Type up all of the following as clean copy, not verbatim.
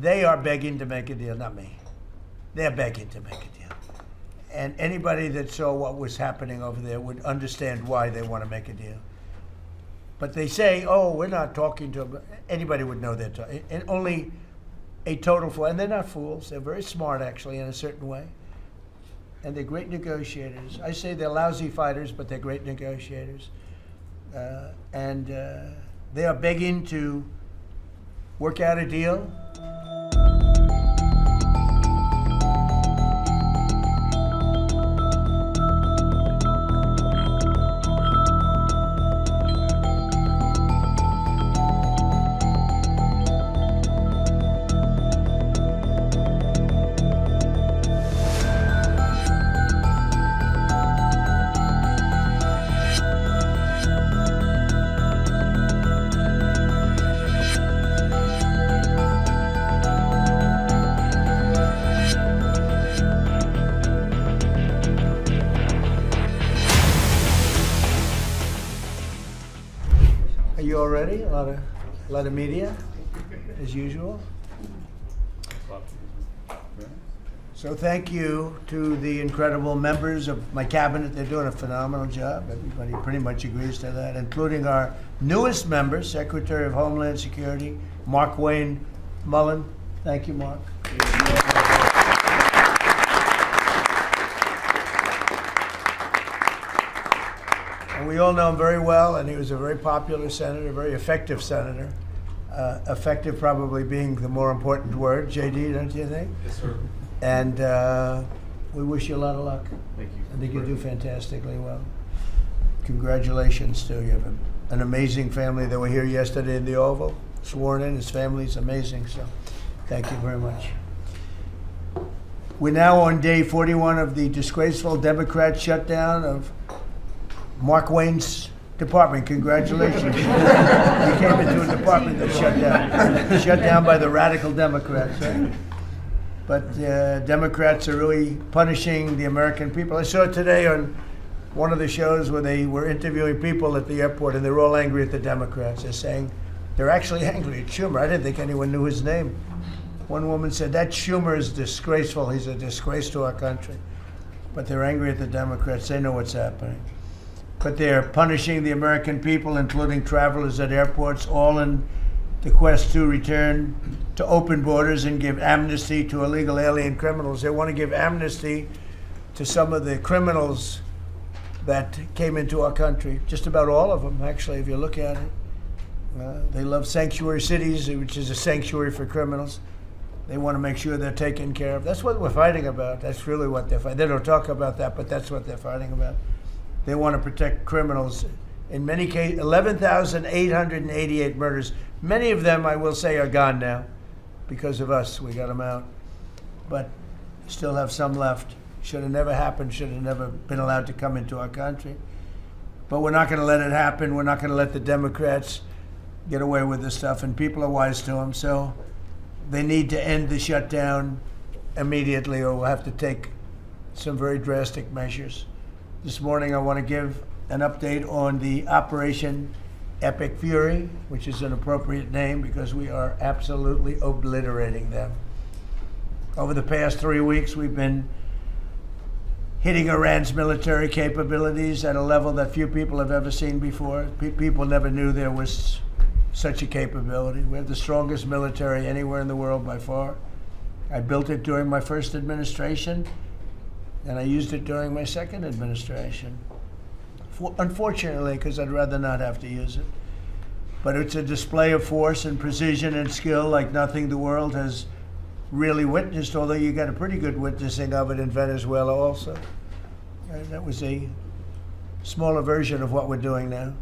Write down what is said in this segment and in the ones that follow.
they are begging to make a deal, not me. They're begging to make a deal. And anybody that saw what was happening over there would understand why they want to make a deal. But they say, oh, we're not talking to them. Anybody would know they're talking. And only a total fool. And they're not fools. They're very smart, actually, in a certain way. And they're great negotiators. I say they're lousy fighters, but they're great negotiators. They are begging to work out a deal. Are you all ready? A lot of media, as usual. So thank you to the incredible members of my cabinet. They're doing a phenomenal job. Everybody pretty much agrees to that, including our newest member, Secretary of Homeland Security, Mark Wayne Mullen. Thank you, Mark. And we all know him very well, and he was a very popular senator, very effective senator. Effective probably being the more important word. JD, don't you think? Yes, sir. And we wish you a lot of luck. Thank you. I think you do fantastically well. Congratulations to you. You have an amazing family that were here yesterday in the Oval, sworn in. His family's amazing, so thank you very much. We're now on day 41 of the disgraceful Democrat shutdown of Mark Wayne's department. Congratulations. You came into a department that's shut down by the radical Democrats. Right? But Democrats are really punishing the American people. I saw today on one of the shows where they were interviewing people at the airport, and they're all angry at the Democrats. They're saying, they're actually angry at Schumer. I didn't think anyone knew his name. One woman said, that Schumer is disgraceful. He's a disgrace to our country. But they're angry at the Democrats. They know what's happening. But they're punishing the American people, including travelers at airports, all in the quest to return to open borders and give amnesty to illegal alien criminals. They want to give amnesty to some of the criminals that came into our country, just about all of them, actually, if you look at it. They love sanctuary cities, which is a sanctuary for criminals. They want to make sure they're taken care of. That's what we're fighting about. That's really what they're fighting. They don't talk about that, but that's what they're fighting about. They want to protect criminals. In many cases, 11,888 murders. Many of them, I will say, are gone now because of us. We got them out. But still have some left. Should have never happened, should have never been allowed to come into our country. But we're not going to let it happen. We're not going to let the Democrats get away with this stuff, and people are wise to them. So they need to end the shutdown immediately, or we'll have to take some very drastic measures. This morning, I want to give an update on the Operation Epic Fury, which is an appropriate name because we are absolutely obliterating them. Over the past 3 weeks, we've been hitting Iran's military capabilities at a level that few people have ever seen before. People never knew there was such a capability. We have the strongest military anywhere in the world by far. I built it during my first administration, and I used it during my second administration. Unfortunately, because I'd rather not have to use it. But it's a display of force and precision and skill like nothing the world has really witnessed, although you got a pretty good witnessing of it in Venezuela also. And that was a smaller version of what we're doing now.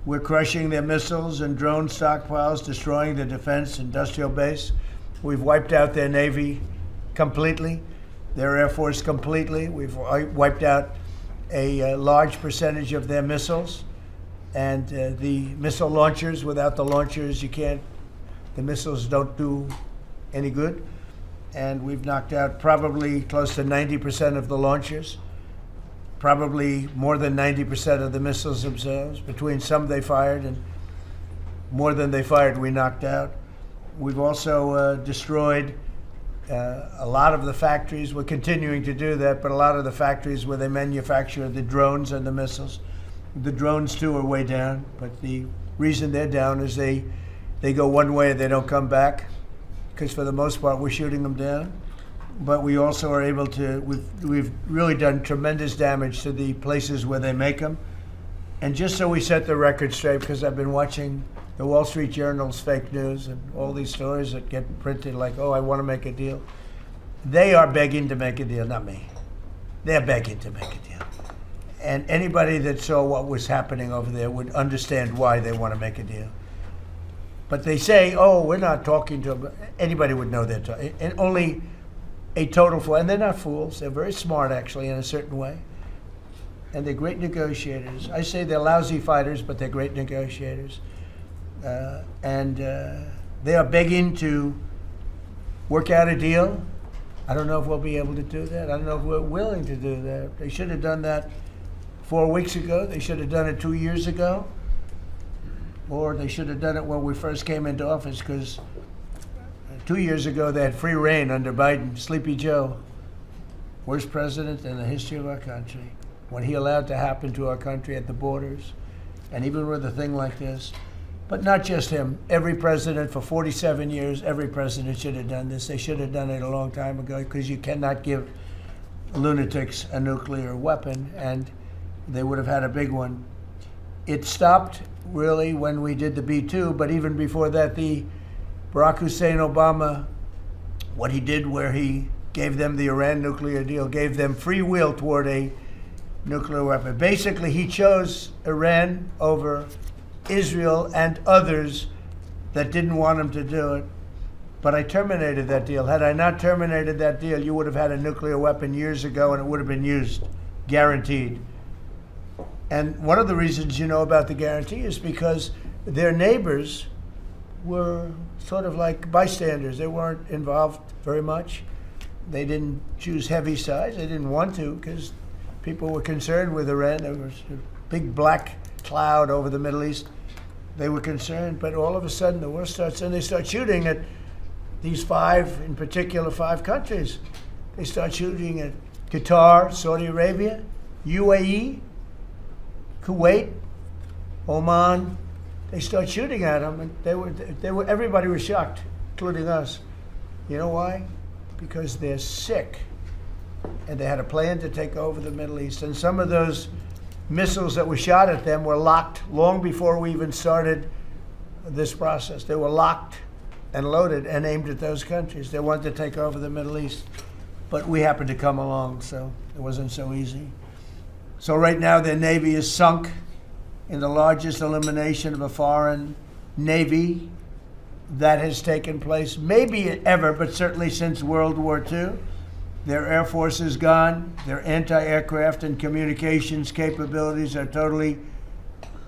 We're crushing their missiles and drone stockpiles, destroying the defense industrial base. We've wiped out their Navy completely, their Air Force completely. We've wiped out a large percentage of their missiles. And the missile launchers, without the launchers, the missiles don't do any good. And we've knocked out probably close to 90% of the launchers, probably more than 90% of the missiles themselves. Between some they fired and more than they fired, we knocked out. We've also destroyed a lot of the factories. We're continuing to do that, but a lot of the factories where they manufacture the drones and the missiles. The drones, too, are way down, but the reason they're down is they go one way and they don't come back, because for the most part we're shooting them down. But we also are able to, we've really done tremendous damage to the places where they make them. And just so we set the record straight, because I've been watching the Wall Street Journal's fake news and all these stories that get printed like, oh, I want to make a deal. They are begging to make a deal, not me. They're begging to make a deal. And anybody that saw what was happening over there would understand why they want to make a deal. But they say, oh, we're not talking to them. Anybody would know they're talking. And only a total fool. And they're not fools. They're very smart, actually, in a certain way. And they're great negotiators. I say they're lousy fighters, but they're great negotiators. They are begging to work out a deal. I don't know if we'll be able to do that. I don't know if we're willing to do that. They should have done that 4 weeks ago. They should have done it 2 years ago. Or they should have done it when we first came into office, because 2 years ago they had free reign under Biden. Sleepy Joe, worst president in the history of our country. What he allowed to happen to our country at the borders, and even with a thing like this. But not just him. Every president for 47 years, every president should have done this. They should have done it a long time ago, because you cannot give lunatics a nuclear weapon, and they would have had a big one. It stopped really when we did the B-2, but even before that, the Barack Hussein Obama, what he did where he gave them the Iran nuclear deal, gave them free will toward a nuclear weapon. Basically, he chose Iran over Israel and others that didn't want him to do it. But I terminated that deal. Had I not terminated that deal, you would have had a nuclear weapon years ago, and it would have been used, guaranteed. And one of the reasons you know about the guarantee is because their neighbors were sort of like bystanders. They weren't involved very much. They didn't choose heavy sides. They didn't want to, because people were concerned with Iran. There was a big black cloud over the Middle East. They were concerned, but all of a sudden the war starts, and they start shooting at these five, in particular, 5 countries. They start shooting at Qatar, Saudi Arabia, UAE, Kuwait, Oman. They start shooting at them, and everybody was shocked, including us. You know why? Because they're sick, and they had a plan to take over the Middle East. And some of those missiles that were shot at them were locked long before we even started this process. They were locked and loaded and aimed at those countries. They wanted to take over the Middle East. But we happened to come along, so it wasn't so easy. So right now their Navy is sunk in the largest elimination of a foreign Navy that has taken place, maybe ever, but certainly since World War II. Their Air Force is gone. Their anti-aircraft and communications capabilities are totally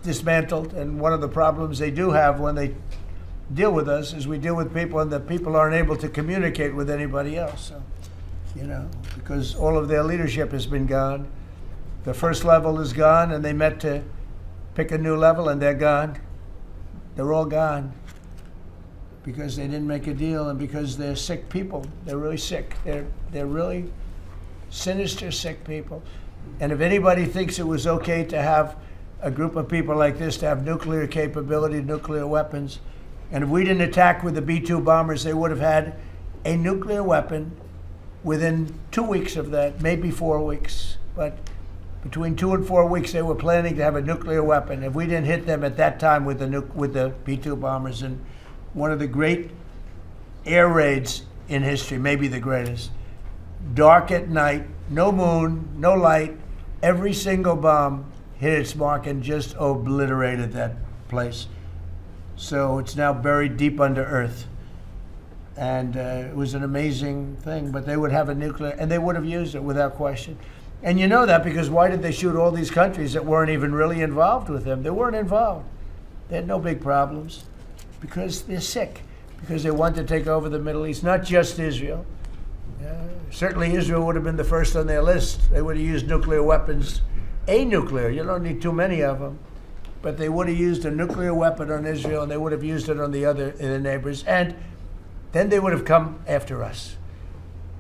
dismantled. And one of the problems they do have when they deal with us is we deal with people, and the people aren't able to communicate with anybody else. So, because all of their leadership has been gone. The first level is gone, and they met to pick a new level, and they're gone. They're all gone because they didn't make a deal, and because they're sick people. They're really sick. They're really sinister, sick people. And if anybody thinks it was okay to have a group of people like this to have nuclear capability, nuclear weapons, and if we didn't attack with the B-2 bombers, they would have had a nuclear weapon within 2 weeks of that, maybe 4 weeks. But between 2 and 4 weeks, they were planning to have a nuclear weapon. If we didn't hit them at that time with the B-2 bombers, and one of the great air raids in history, maybe the greatest. Dark at night, no moon, no light. Every single bomb hit its mark and just obliterated that place. So it's now buried deep under earth. And it was an amazing thing. But they would have a nuclear, and they would have used it without question. And you know that because why did they shoot all these countries that weren't even really involved with them? They weren't involved. They had no big problems. Because they're sick, because they want to take over the Middle East, not just Israel. Certainly Israel would have been the first on their list. They would have used nuclear weapons, a nuclear, you don't need too many of them, but they would have used a nuclear weapon on Israel, and they would have used it on the other neighbors. And then they would have come after us.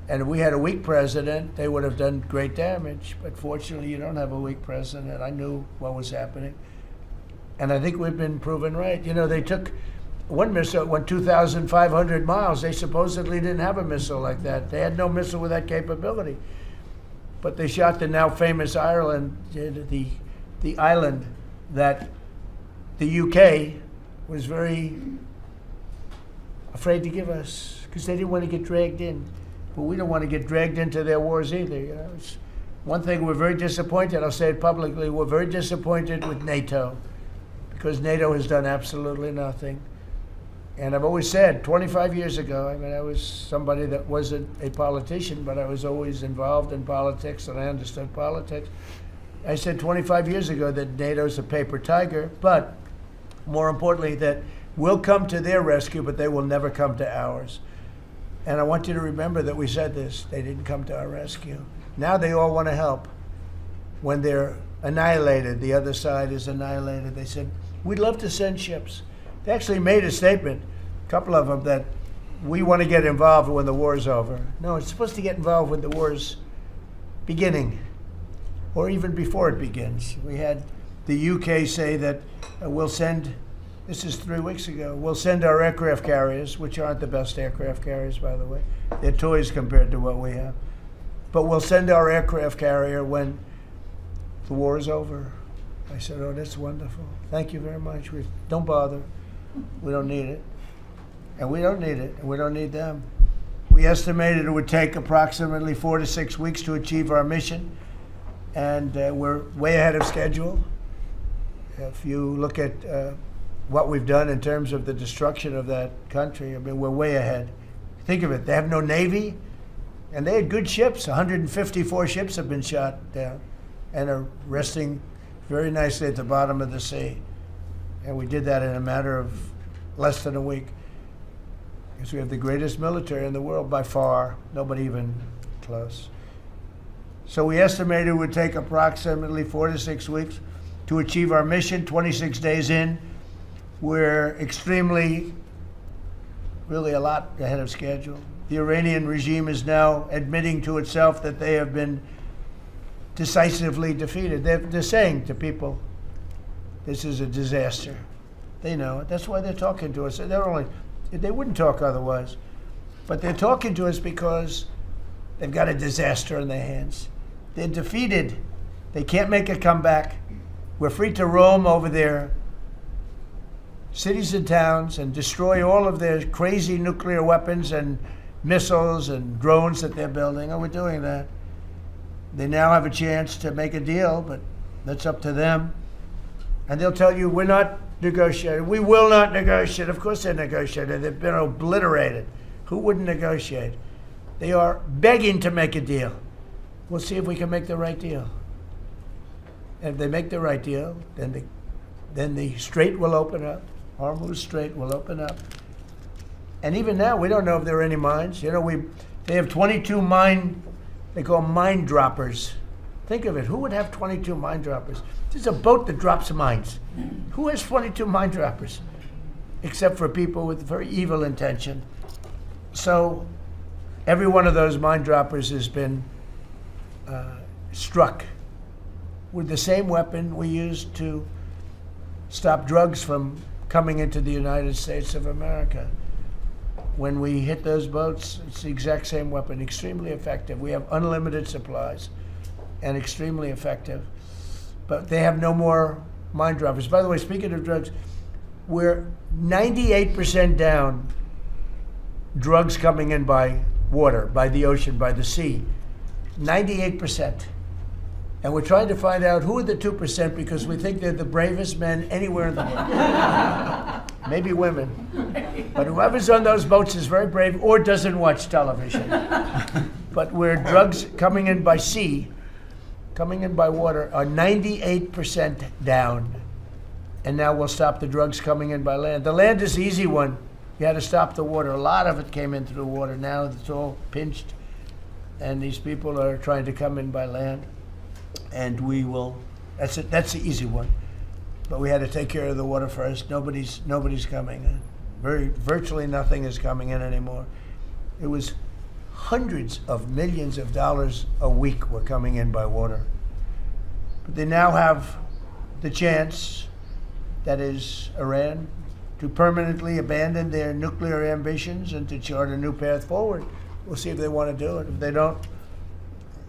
And if we had a weak president, they would have done great damage. But fortunately, you don't have a weak president. I knew what was happening. And I think we've been proven right. You know, they took one missile, went 2,500 miles. They supposedly didn't have a missile like that. They had no missile with that capability. But they shot the now famous Ireland, the island that the UK was very afraid to give us because they didn't want to get dragged in. But we don't want to get dragged into their wars either. You know, it's one thing we're very disappointed. I'll say it publicly. We're very disappointed with NATO because NATO has done absolutely nothing. And I've always said, 25 years ago, I mean, I was somebody that wasn't a politician, but I was always involved in politics and I understood politics. I said 25 years ago that NATO's a paper tiger, but more importantly, that we'll come to their rescue, but they will never come to ours. And I want you to remember that we said this. They didn't come to our rescue. Now they all want to help. When they're annihilated, the other side is annihilated, they said, we'd love to send ships. They actually made a statement, a couple of them, that we want to get involved when the war's over. No, it's supposed to get involved when the war's beginning, or even before it begins. We had the UK say that we'll send, this is 3 weeks ago, we'll send our aircraft carriers, which aren't the best aircraft carriers, by the way. They're toys compared to what we have. But we'll send our aircraft carrier when the war is over. I said, oh, that's wonderful. Thank you very much. Don't bother. We don't need it. And we don't need it, and we don't need them. We estimated it would take approximately 4 to 6 weeks to achieve our mission, and we're way ahead of schedule. If you look at what we've done in terms of the destruction of that country, I mean, we're way ahead. Think of it, they have no Navy, and they had good ships. 154 ships have been shot down and are resting very nicely at the bottom of the sea. And we did that in a matter of less than a week. Because we have the greatest military in the world by far, nobody even close. So we estimated it would take approximately 4 to 6 weeks to achieve our mission. 26 days in, we're extremely, really a lot ahead of schedule. The Iranian regime is now admitting to itself that they have been decisively defeated. They're saying to people, this is a disaster. They know it. That's why they're talking to us. They wouldn't talk otherwise. But they're talking to us because they've got a disaster in their hands. They're defeated. They can't make a comeback. We're free to roam over their cities and towns and destroy all of their crazy nuclear weapons and missiles and drones that they're building. Oh, we're doing that. They now have a chance to make a deal, but that's up to them. And they'll tell you, we're not negotiating. We will not negotiate. Of course they're negotiating. They've been obliterated. Who wouldn't negotiate? They are begging to make a deal. We'll see if we can make the right deal. And if they make the right deal, then the strait will open up. Hormuz Strait will open up. And even now, we don't know if there are any mines. You know, they have 22 they call mine droppers. Think of it. Who would have 22 mine droppers? There's a boat that drops mines. Who has 22 mine droppers? Except for people with very evil intention. So every one of those mine droppers has been struck with the same weapon we used to stop drugs from coming into the United States of America. When we hit those boats, it's the exact same weapon, extremely effective. We have unlimited supplies and extremely effective. But they have no more mine droppers. By the way, speaking of drugs, we're 98% down drugs coming in by water, by the ocean, by the sea. 98%. And we're trying to find out who are the 2% because we think they're the bravest men anywhere in the world. Maybe women. But whoever's on those boats is very brave or doesn't watch television. But where drugs coming in by sea, coming in by water, are 98% down. And now we'll stop the drugs coming in by land. The land is the easy one. You had to stop the water. A lot of it came in through the water. Now it's all pinched. And these people are trying to come in by land. And we will, that's it. That's the easy one. But we had to take care of the water first. Nobody's coming. Virtually nothing is coming in anymore. It was hundreds of millions of dollars a week were coming in by water. But they now have the chance, that is Iran, to permanently abandon their nuclear ambitions and to chart a new path forward. We'll see if they want to do it. If they don't,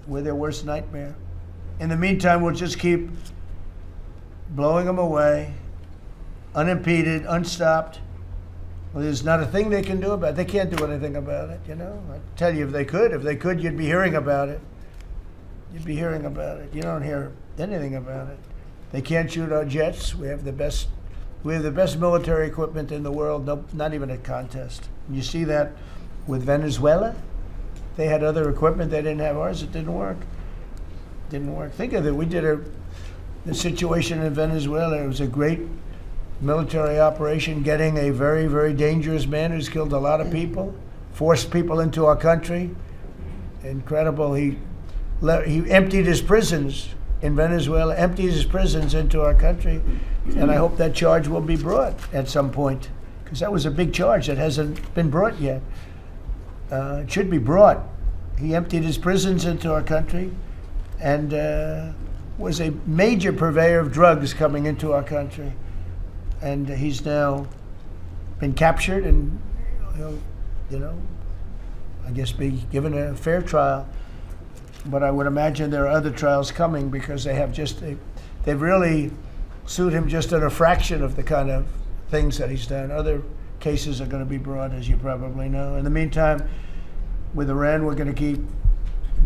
we're their worst nightmare. In the meantime, we'll just keep blowing them away, unimpeded, unstopped. Well, there's not a thing they can do about it. They can't do anything about it, you know. I tell you, if they could, you'd be hearing about it. You'd be hearing about it. You don't hear anything about it. They can't shoot our jets. We have the best military equipment in the world. No, not even a contest. You see that with Venezuela. They had other equipment. They didn't have ours. It didn't work. Didn't work. Think of it. We did the situation in Venezuela. It was a great military operation, getting a very, very dangerous man who's killed a lot of people, forced people into our country. Incredible. He emptied his prisons in Venezuela, emptied his prisons into our country, and I hope that charge will be brought at some point, because that was a big charge that hasn't been brought yet. It should be brought. He emptied his prisons into our country and was a major purveyor of drugs coming into our country. And he's now been captured and, you know, I guess be given a fair trial. But I would imagine there are other trials coming, because they've really sued him just at a fraction of the kind of things that he's done. Other cases are going to be brought, as you probably know. In the meantime, with Iran, we're going to keep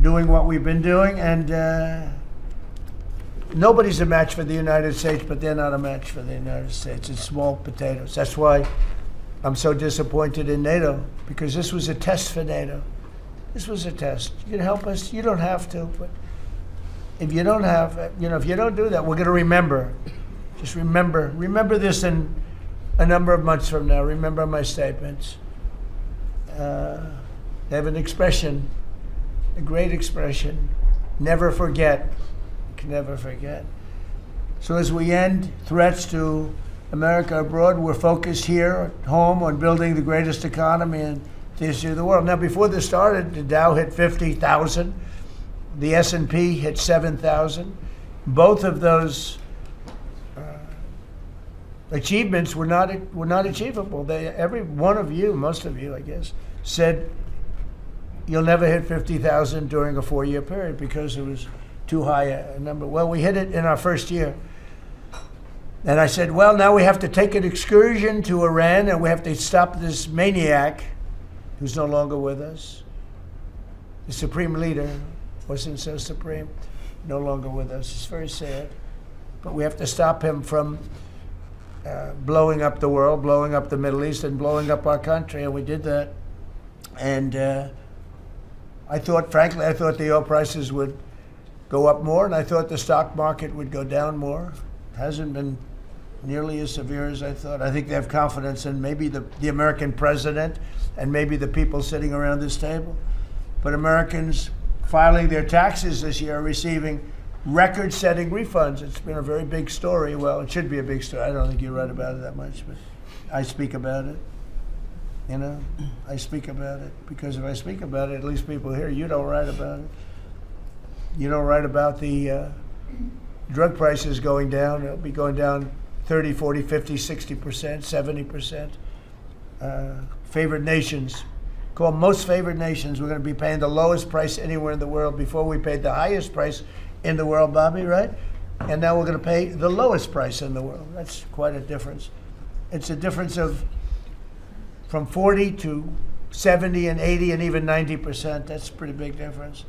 doing what we've been doing, and nobody's a match for the United States, but they're not a match for the United States. It's small potatoes. That's why I'm so disappointed in NATO, because this was a test for NATO. This was a test. You can help us. You don't have to, but if you don't if you don't do that, we're going to remember. Just remember this in a number of months from now. Remember my statements. They have an expression, a great expression: never forget. You can never forget. So as we end threats to America abroad, we're focused here at home on building the greatest economy in the history of the world. Now, before this started, the Dow hit 50,000. The S&P hit 7,000. Both of those achievements were not achievable. Every one of you, most of you, I guess, said you'll never hit 50,000 during a 4-year period because it was too high a number. Well, we hit it in our first year. And I said, well, now we have to take an excursion to Iran, and we have to stop this maniac who's no longer with us. The supreme leader wasn't so supreme, no longer with us. It's very sad. But we have to stop him from blowing up the world, blowing up the Middle East, and blowing up our country, and we did that. And frankly, I thought the oil prices would go up more, and I thought the stock market would go down more. It hasn't been nearly as severe as I thought. I think they have confidence in maybe the American president and maybe the people sitting around this table. But Americans filing their taxes this year are receiving record-setting refunds. It's been a very big story. Well, it should be a big story. I don't think you write about it that much, but I speak about it. You know, I speak about it because if I speak about it, at least people hear. You don't write about it. You don't write about the drug prices going down. It'll be going down 30, 40, 50, 60%, 70%. Favored nations, called most favored nations. We're going to be paying the lowest price anywhere in the world. Before we paid the highest price in the world, Bobby, right? And now we're going to pay the lowest price in the world. That's quite a difference. It's a difference of from 40 to 70 and 80 and even 90%. That's a pretty big difference.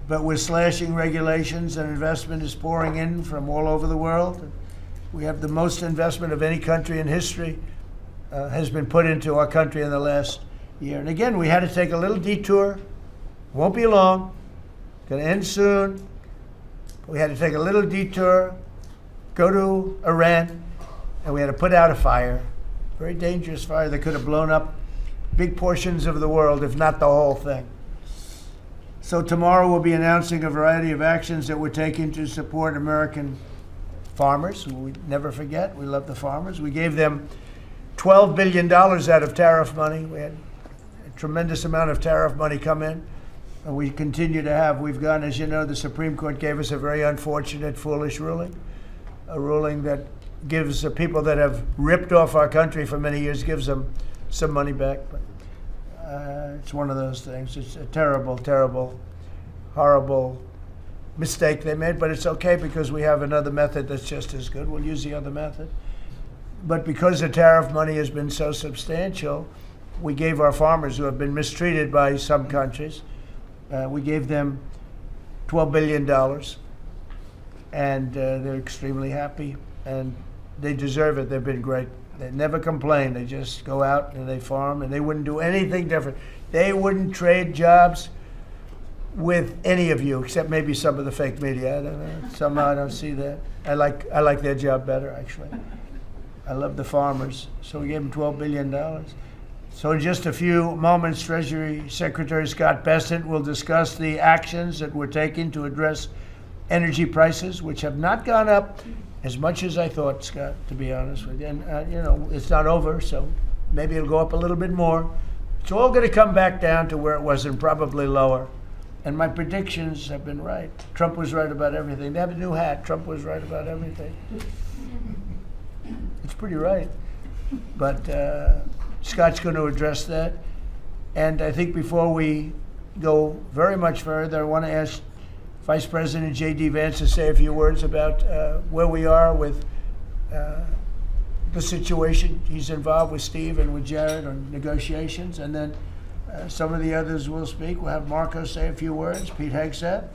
But we're slashing regulations, and investment is pouring in from all over the world. We have the most investment of any country in history has been put into our country in the last year. And again, we had to take a little detour. Won't be long. Going to end soon. We had to take a little detour, go to Iran, and we had to put out a fire. Very dangerous fire that could have blown up big portions of the world, if not the whole thing. So tomorrow we'll be announcing a variety of actions that we're taking to support American farmers, who we never forget. We love the farmers. We gave them $12 billion out of tariff money. We had a tremendous amount of tariff money come in. And we continue to have. We've gone, as you know, the Supreme Court gave us a very unfortunate, foolish ruling. A ruling that gives the people that have ripped off our country for many years, gives them some money back. But it's one of those things. It's a terrible, terrible, horrible mistake they made, but it's okay because we have another method that's just as good. We'll use the other method. But because the tariff money has been so substantial, we gave our farmers who have been mistreated by some countries, we gave them $12 billion, and they're extremely happy, and they deserve it. They've been great. They never complain. They just go out and they farm, and they wouldn't do anything different. They wouldn't trade jobs with any of you, except maybe some of the fake media. I don't know. Somehow I don't see that. I like their job better, actually. I love the farmers. So we gave them $12 billion. So in just a few moments, Treasury Secretary Scott Bessent will discuss the actions that we're taking to address energy prices, which have not gone up as much as I thought, Scott, to be honest with you. And, you know, it's not over, so maybe it'll go up a little bit more. It's all going to come back down to where it was and probably lower. And my predictions have been right. Trump was right about everything. They have a new hat. Trump was right about everything. It's pretty right. But Scott's going to address that. And I think before we go very much further, I want to ask Vice President J.D. Vance to say a few words about where we are with the situation. He's involved with Steve and with Jared on negotiations, and then some of the others will speak. We'll have Marco say a few words. Pete Hegseth,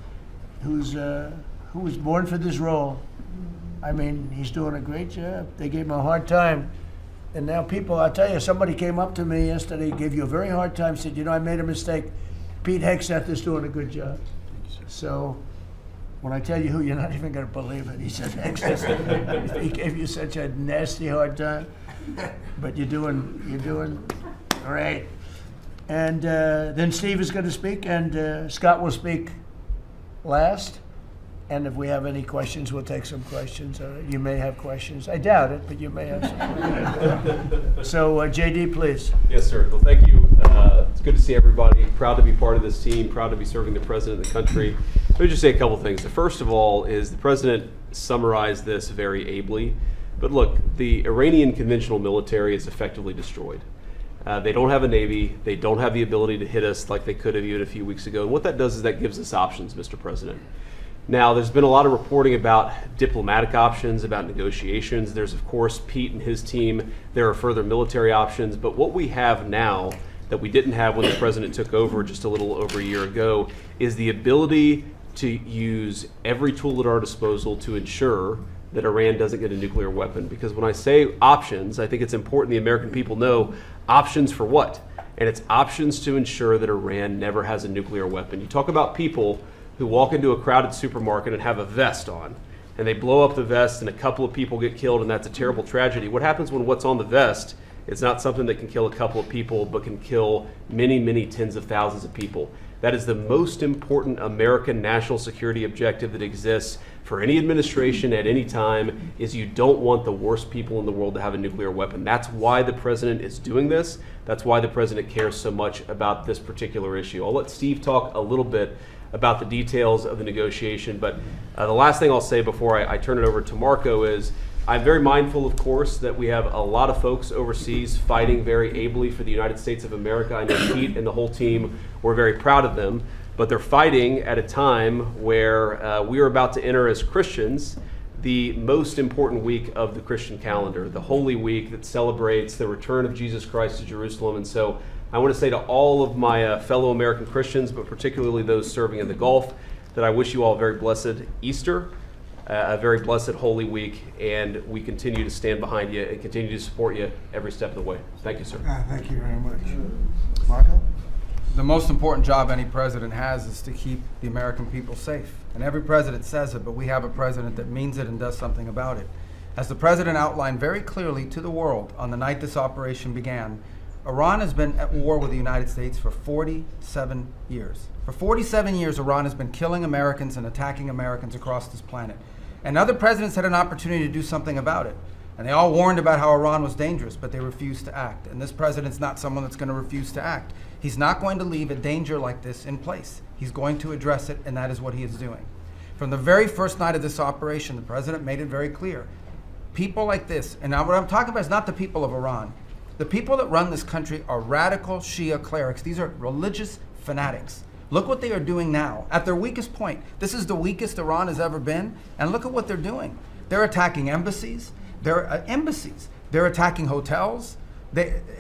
who was born for this role. I mean, he's doing a great job. They gave him a hard time. And now people, I'll tell you, somebody came up to me yesterday, gave you a very hard time, said, you know, I made a mistake. Pete Hegseth is doing a good job. So when I tell you who, you're not even going to believe it. He said, Hegseth, he gave you such a nasty hard time, but you're doing great. And then Steve is going to speak, and Scott will speak last. And if we have any questions, we'll take some questions. You may have questions. I doubt it, but you may have some questions. So, JD, please. Yes, sir. Well, thank you. It's good to see everybody. Proud to be part of this team. Proud to be serving the president of the country. Let me just say a couple things. The first of all is the president summarized this very ably. But look, the Iranian conventional military is effectively destroyed. They don't have a navy. They don't have the ability to hit us like they could have even a few weeks ago. And what that does is that gives us options, Mr. President. Now, there's been a lot of reporting about diplomatic options, about negotiations. There's, of course, Pete and his team. There are further military options. But what we have now that we didn't have when the president took over just a little over a year ago is the ability to use every tool at our disposal to ensure that Iran doesn't get a nuclear weapon. Because when I say options, I think it's important the American people know options for what? And it's options to ensure that Iran never has a nuclear weapon. You talk about people who walk into a crowded supermarket and have a vest on, and they blow up the vest and a couple of people get killed, and that's a terrible tragedy. What happens when what's on the vest is not something that can kill a couple of people, but can kill many, many tens of thousands of people? That is the most important American national security objective that exists for any administration at any time, is you don't want the worst people in the world to have a nuclear weapon. That's why the president is doing this. That's why the president cares so much about this particular issue. I'll let Steve talk a little bit about the details of the negotiation, but the last thing I'll say before I turn it over to Marco is I'm very mindful, of course, that we have a lot of folks overseas fighting very ably for the United States of America. I know Pete and the whole team, we're very proud of them, but they're fighting at a time where we are about to enter as Christians the most important week of the Christian calendar, the Holy Week that celebrates the return of Jesus Christ to Jerusalem. And so I want to say to all of my fellow American Christians, but particularly those serving in the Gulf, that I wish you all a very blessed Easter, a very blessed Holy Week, and we continue to stand behind you and continue to support you every step of the way. Thank you, sir. Thank you very much. Marco? The most important job any president has is to keep the American people safe. And every president says it, but we have a president that means it and does something about it. As the president outlined very clearly to the world on the night this operation began, Iran has been at war with the United States for 47 years. For 47 years, Iran has been killing Americans and attacking Americans across this planet. And other presidents had an opportunity to do something about it. And they all warned about how Iran was dangerous, but they refused to act. And this president's not someone that's going to refuse to act. He's not going to leave a danger like this in place. He's going to address it, and that is what he is doing. From the very first night of this operation, the president made it very clear. People like this, and now what I'm talking about is not the people of Iran. The people that run this country are radical Shia clerics. These are religious fanatics. Look what they are doing now. At their weakest point, this is the weakest Iran has ever been, and look at what they're doing. They're attacking embassies. They're attacking hotels.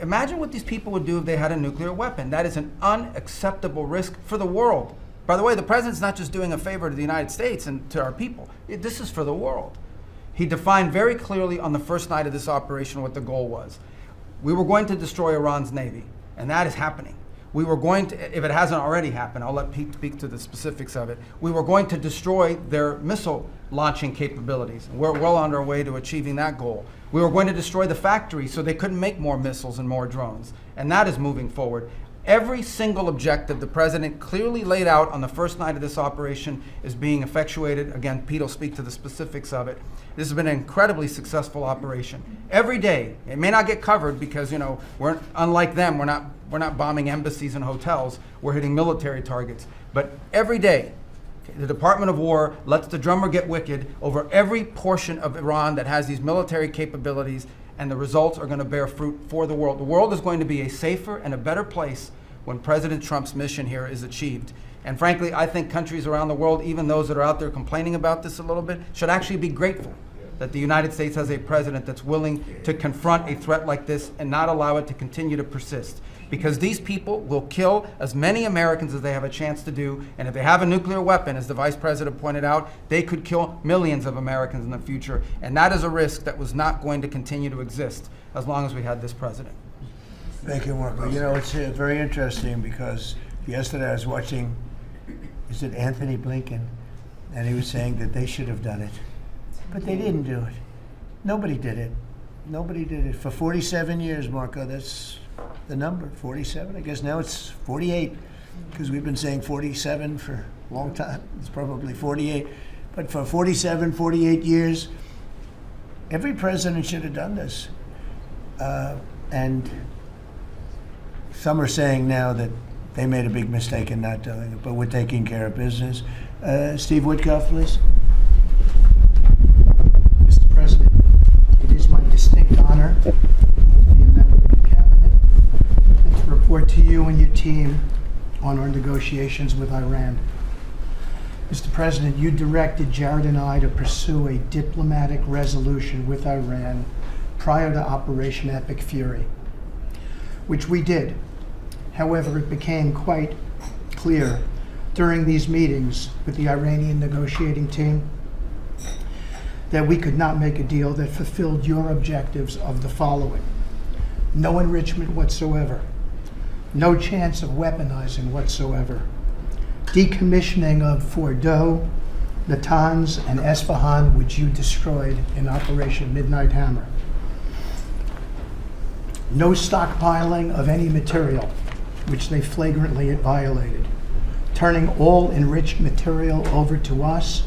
Imagine what these people would do if they had a nuclear weapon. That is an unacceptable risk for the world. By the way, the president's not just doing a favor to the United States and to our people. This is for the world. He defined very clearly on the first night of this operation what the goal was. We were going to destroy Iran's navy, and that is happening. We were going to, if it hasn't already happened, I'll let Pete speak to the specifics of it. We were going to destroy their missile launching capabilities. We're well on our way to achieving that goal. We were going to destroy the factory so they couldn't make more missiles and more drones. And that is moving forward. Every single objective the president clearly laid out on the first night of this operation is being effectuated. Again, Pete will speak to the specifics of it. This has been an incredibly successful operation. Every day, it may not get covered because, we're unlike them. We're not bombing embassies and hotels. We're hitting military targets. But every day, the Department of War lets the drummer get wicked over every portion of Iran that has these military capabilities, and the results are going to bear fruit for the world. The world is going to be a safer and a better place when President Trump's mission here is achieved. And frankly, I think countries around the world, even those that are out there complaining about this a little bit, should actually be grateful that the United States has a president that's willing to confront a threat like this and not allow it to continue to persist. Because these people will kill as many Americans as they have a chance to do, and if they have a nuclear weapon, as the Vice President pointed out, they could kill millions of Americans in the future. And that is a risk that was not going to continue to exist as long as we had this president. Thank you, Marco. It's very interesting because yesterday I was watching, is it Anthony Blinken? And he was saying that they should have done it. But they didn't do it. Nobody did it. Nobody did it. For 47 years, Marco, that's the number, 47. I guess now it's 48 because we've been saying 47 for a long time. It's probably 48. But for 47, 48 years, every president should have done this. And some are saying now that they made a big mistake in not doing it, but we're taking care of business. Steve Woodcock, please. Mr. President, it is my distinct honor to be a member of your cabinet and to report to you and your team on our negotiations with Iran. Mr. President, you directed Jared and I to pursue a diplomatic resolution with Iran prior to Operation Epic Fury, which we did. However, it became quite clear during these meetings with the Iranian negotiating team that we could not make a deal that fulfilled your objectives of the following: no enrichment whatsoever, no chance of weaponizing whatsoever, decommissioning of Fordow, Natanz, and Esfahan, which you destroyed in Operation Midnight Hammer, no stockpiling of any material, which they flagrantly violated, turning all enriched material over to us,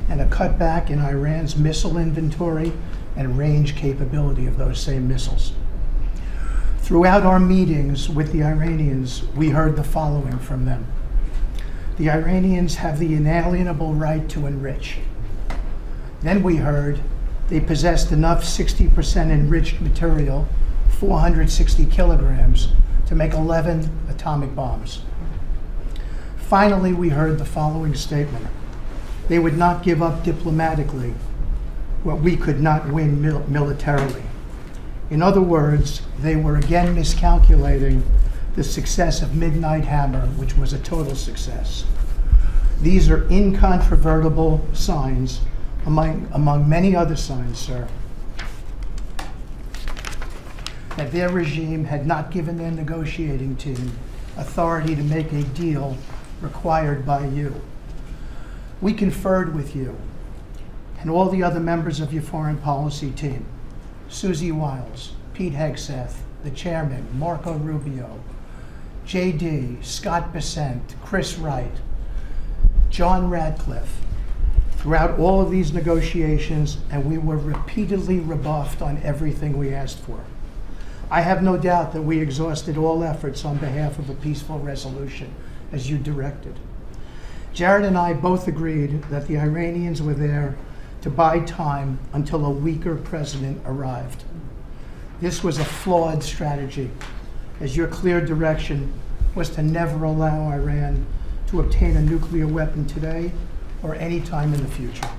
and a cutback in Iran's missile inventory and range capability of those same missiles. Throughout our meetings with the Iranians, we heard the following from them. The Iranians have the inalienable right to enrich. Then we heard they possessed enough 60% enriched material, 460 kilograms, to make 11 atomic bombs. Finally, we heard the following statement. They would not give up diplomatically what we could not win militarily. In other words, they were again miscalculating the success of Midnight Hammer, which was a total success. These are incontrovertible signs, among many other signs, sir, that their regime had not given their negotiating team authority to make a deal required by you. We conferred with you and all the other members of your foreign policy team, Susie Wiles, Pete Hegseth, the chairman, Marco Rubio, JD, Scott Bessent, Chris Wright, John Radcliffe, throughout all of these negotiations, and we were repeatedly rebuffed on everything we asked for. I have no doubt that we exhausted all efforts on behalf of a peaceful resolution, as you directed. Jared and I both agreed that the Iranians were there to buy time until a weaker president arrived. This was a flawed strategy, as your clear direction was to never allow Iran to obtain a nuclear weapon today or any time in the future.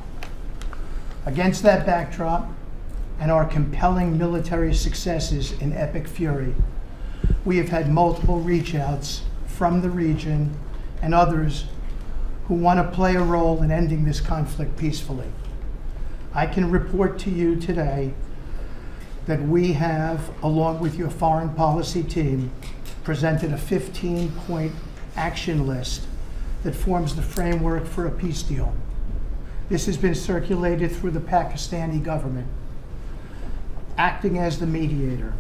Against that backdrop, and our compelling military successes in epic fury, we have had multiple reach-outs from the region and others who want to play a role in ending this conflict peacefully. I can report to you today that we have, along with your foreign policy team, presented a 15-point action list that forms the framework for a peace deal. This has been circulated through the Pakistani government, acting as the mediator.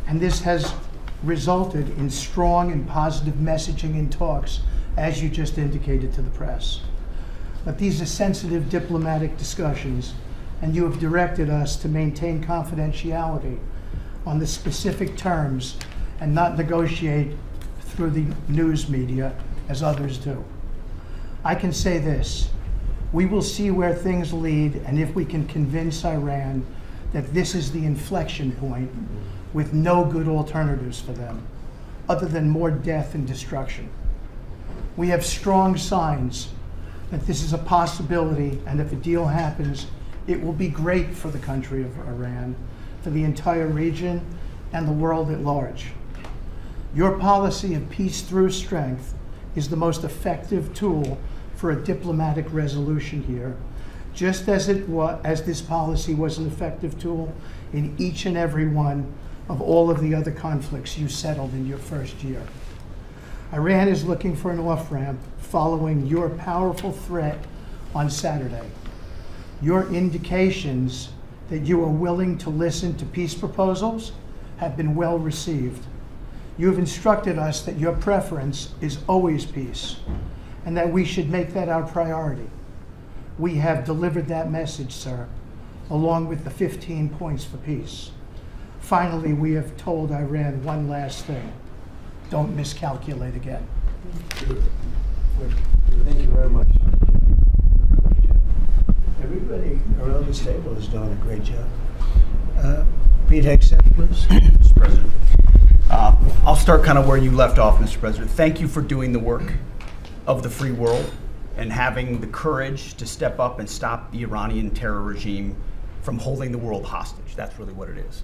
And this has resulted in strong and positive messaging in talks, as you just indicated to the press. But these are sensitive diplomatic discussions, and you have directed us to maintain confidentiality on the specific terms and not negotiate through the news media as others do. I can say this: we will see where things lead, and if we can convince Iran that this is the inflection point with no good alternatives for them, other than more death and destruction. We have strong signs that this is a possibility, and if a deal happens, it will be great for the country of Iran, for the entire region, and the world at large. Your policy of peace through strength is the most effective tool for a diplomatic resolution here, just as this policy was an effective tool in each and every one of all of the other conflicts you settled in your first year. Iran is looking for an off-ramp following your powerful threat on Saturday. Your indications that you are willing to listen to peace proposals have been well received. You have instructed us that your preference is always peace, and that we should make that our priority. We have delivered that message, sir, along with the 15 points for peace. Finally, we have told Iran one last thing: don't miscalculate again. Thank you very much. Everybody around this table is doing a great job. Pete Hegseth, please. Mr. President. I'll start kind of where you left off, Mr. President. Thank you for doing the work of the free world and having the courage to step up and stop the Iranian terror regime from holding the world hostage. That's really what it is.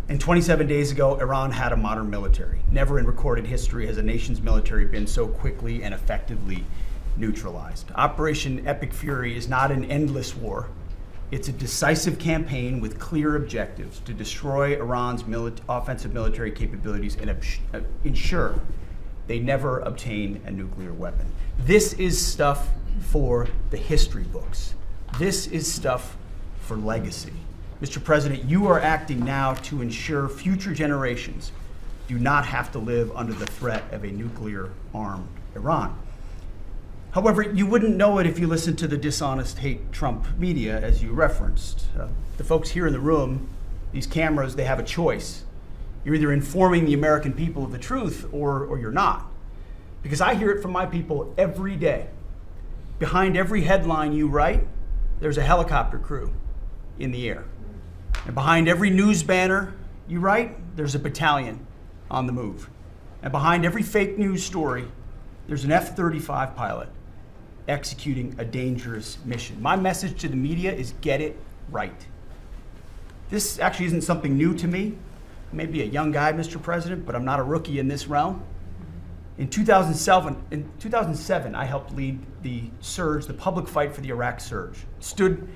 And 27 days ago, Iran had a modern military. Never in recorded history has a nation's military been so quickly and effectively neutralized. Operation Epic Fury is not an endless war. It's a decisive campaign with clear objectives to destroy Iran's offensive military capabilities and ensure they never obtain a nuclear weapon. This is stuff for the history books. This is stuff for legacy. Mr. President, you are acting now to ensure future generations do not have to live under the threat of a nuclear-armed Iran. However, you wouldn't know it if you listened to the dishonest hate Trump media, as you referenced. The folks here in the room, these cameras, they have a choice. You're either informing the American people of the truth or you're not. Because I hear it from my people every day. Behind every headline you write, there's a helicopter crew in the air. And behind every news banner you write, there's a battalion on the move. And behind every fake news story, there's an F-35 pilot executing a dangerous mission. My message to the media is get it right. This actually isn't something new to me. I may be a young guy, Mr. President, but I'm not a rookie in this realm. In 2007, I helped lead the surge, the public fight for the Iraq surge. Stood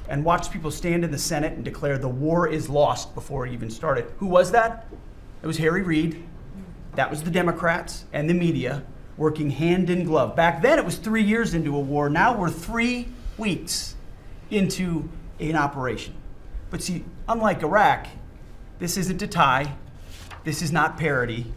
and watched people stand in the Senate and declare the war is lost before it even started. Who was that? It was Harry Reid. That was the Democrats and the media working hand in glove. Back then it was 3 years into a war. Now we're 3 weeks into an operation. But see, unlike Iraq, this isn't a tie. This is not parity.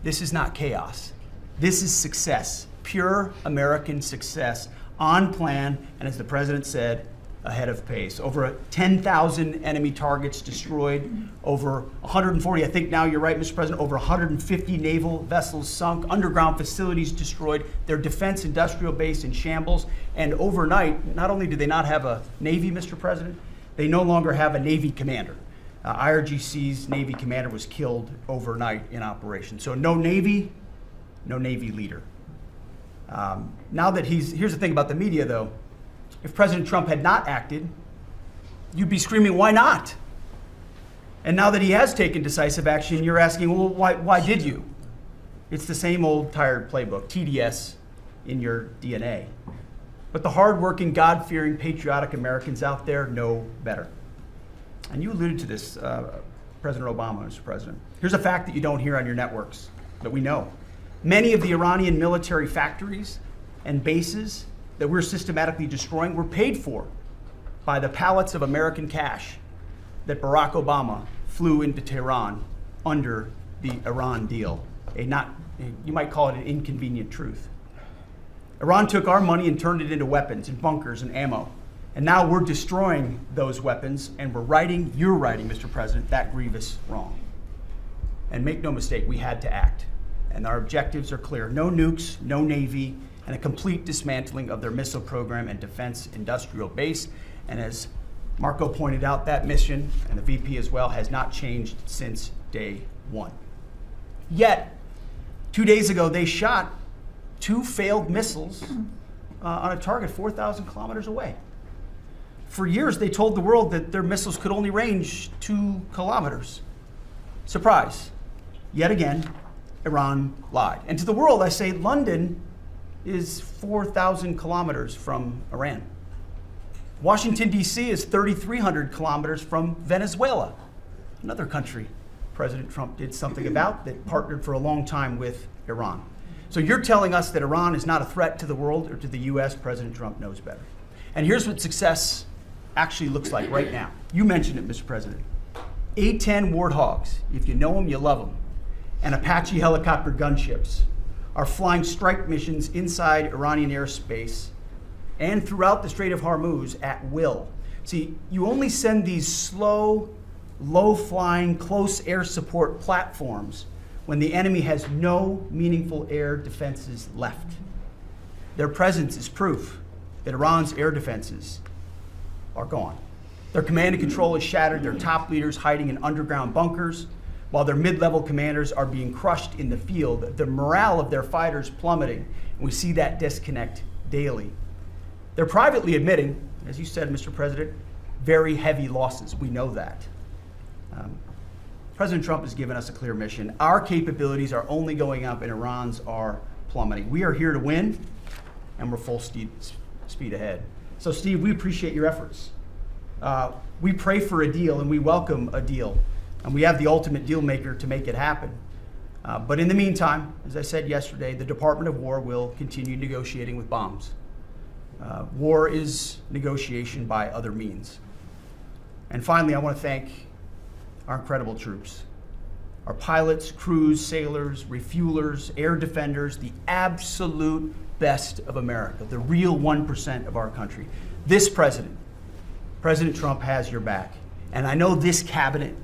This is not chaos. This is success, pure American success on plan, and as the president said, ahead of pace. Over 10,000 enemy targets destroyed, over 140, I think now you're right, Mr. President, over 150 naval vessels sunk, underground facilities destroyed, their defense industrial base in shambles, and overnight, not only do they not have a Navy, Mr. President, they no longer have a Navy commander. IRGC's Navy commander was killed overnight in operation. So no Navy, no Navy leader. Now that here's the thing about the media though, if President Trump had not acted, you'd be screaming, why not? And now that he has taken decisive action, you're asking, well, why did you? It's the same old tired playbook, TDS in your DNA. But the hardworking, God-fearing, patriotic Americans out there know better. And you alluded to this, President Obama, Mr. President. Here's a fact that you don't hear on your networks, that we know. Many of the Iranian military factories and bases that we're systematically destroying were paid for by the pallets of American cash that Barack Obama flew into Tehran under the Iran deal. You might call it an inconvenient truth. Iran took our money and turned it into weapons and bunkers and ammo. And now we're destroying those weapons and you're righting, Mr. President, that grievous wrong. And make no mistake, we had to act. And our objectives are clear. No nukes, no Navy, and a complete dismantling of their missile program and defense industrial base. And as Marco pointed out, that mission, and the VP as well, has not changed since day one. Yet, 2 days ago, they shot 2 failed missiles on a target 4,000 kilometers away. For years, they told the world that their missiles could only range 2 kilometers. Surprise. Yet again, Iran lied. And to the world, I say London is 4,000 kilometers from Iran. Washington, D.C. is 3,300 kilometers from Venezuela, another country President Trump did something about that partnered for a long time with Iran. So you're telling us that Iran is not a threat to the world or to the U.S. President Trump knows better. And here's what success actually looks like right now. You mentioned it, Mr. President. A-10 Warthogs, if you know them, you love them, and Apache helicopter gunships are flying strike missions inside Iranian airspace and throughout the Strait of Hormuz at will. See, you only send these slow, low-flying, close air support platforms when the enemy has no meaningful air defenses left. Their presence is proof that Iran's air defenses are gone. Their command and control is shattered, their top leaders hiding in underground bunkers, while their mid-level commanders are being crushed in the field, the morale of their fighters plummeting, and we see that disconnect daily. They're privately admitting, as you said, Mr. President, very heavy losses. We know that. President Trump has given us a clear mission. Our capabilities are only going up and Iran's are plummeting. We are here to win, and we're full speed ahead. So, Steve, we appreciate your efforts. We pray for a deal, and we welcome a deal. And we have the ultimate deal maker to make it happen. But in the meantime, as I said yesterday, the Department of War will continue negotiating with bombs. War is negotiation by other means. And finally, I want to thank our incredible troops, our pilots, crews, sailors, refuelers, air defenders, the absolute best of America, the real 1% of our country. This president, President Trump, has your back. And I know this cabinet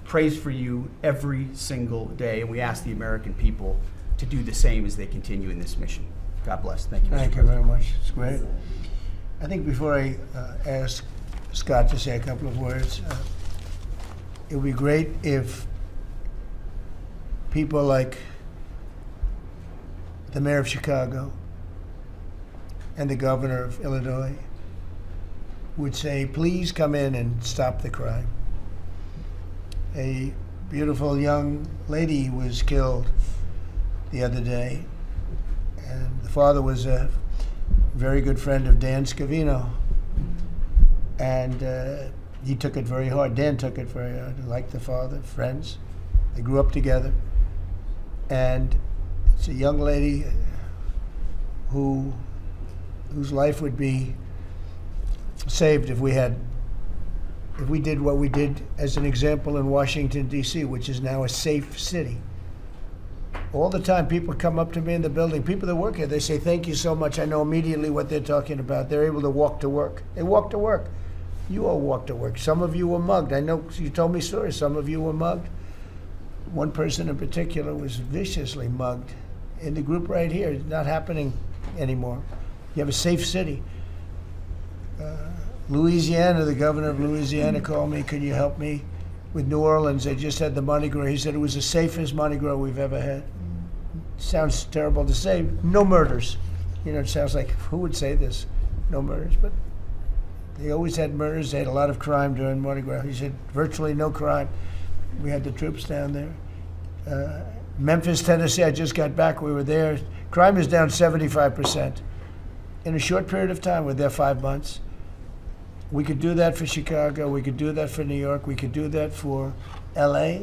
prays for you every single day, and we ask the American people to do the same as they continue in this mission. God bless. Thank you, Mr. Thank you very much. It's great. I think before I ask Scott to say a couple of words, it would be great if people like the mayor of Chicago and the governor of Illinois would say, please come in and stop the crime. A beautiful young lady was killed the other day, and the father was a very good friend of Dan Scavino, and he took it very hard. Dan took it very hard, like the father, friends. They grew up together, and it's a young lady whose life would be saved if we did what we did as an example in Washington, D.C., which is now a safe city. All the time, people come up to me in the building, people that work here, they say, thank you so much. I know immediately what they're talking about. They're able to walk to work. They walk to work. You all walk to work. Some of you were mugged. I know you told me stories. Some of you were mugged. One person in particular was viciously mugged. In the group right here, it's not happening anymore. You have a safe city. Louisiana, the governor of Louisiana called me, could you help me with New Orleans? They just had the Mardi Gras. He said it was the safest Mardi Gras we've ever had. Sounds terrible to say. No murders. You know, it sounds like, who would say this? No murders, but they always had murders. They had a lot of crime during Mardi Gras. He said virtually no crime. We had the troops down there. Memphis, Tennessee, I just got back. We were there. Crime is down 75%. In a short period of time, we're there 5 months. We could do that for Chicago. We could do that for New York. We could do that for LA.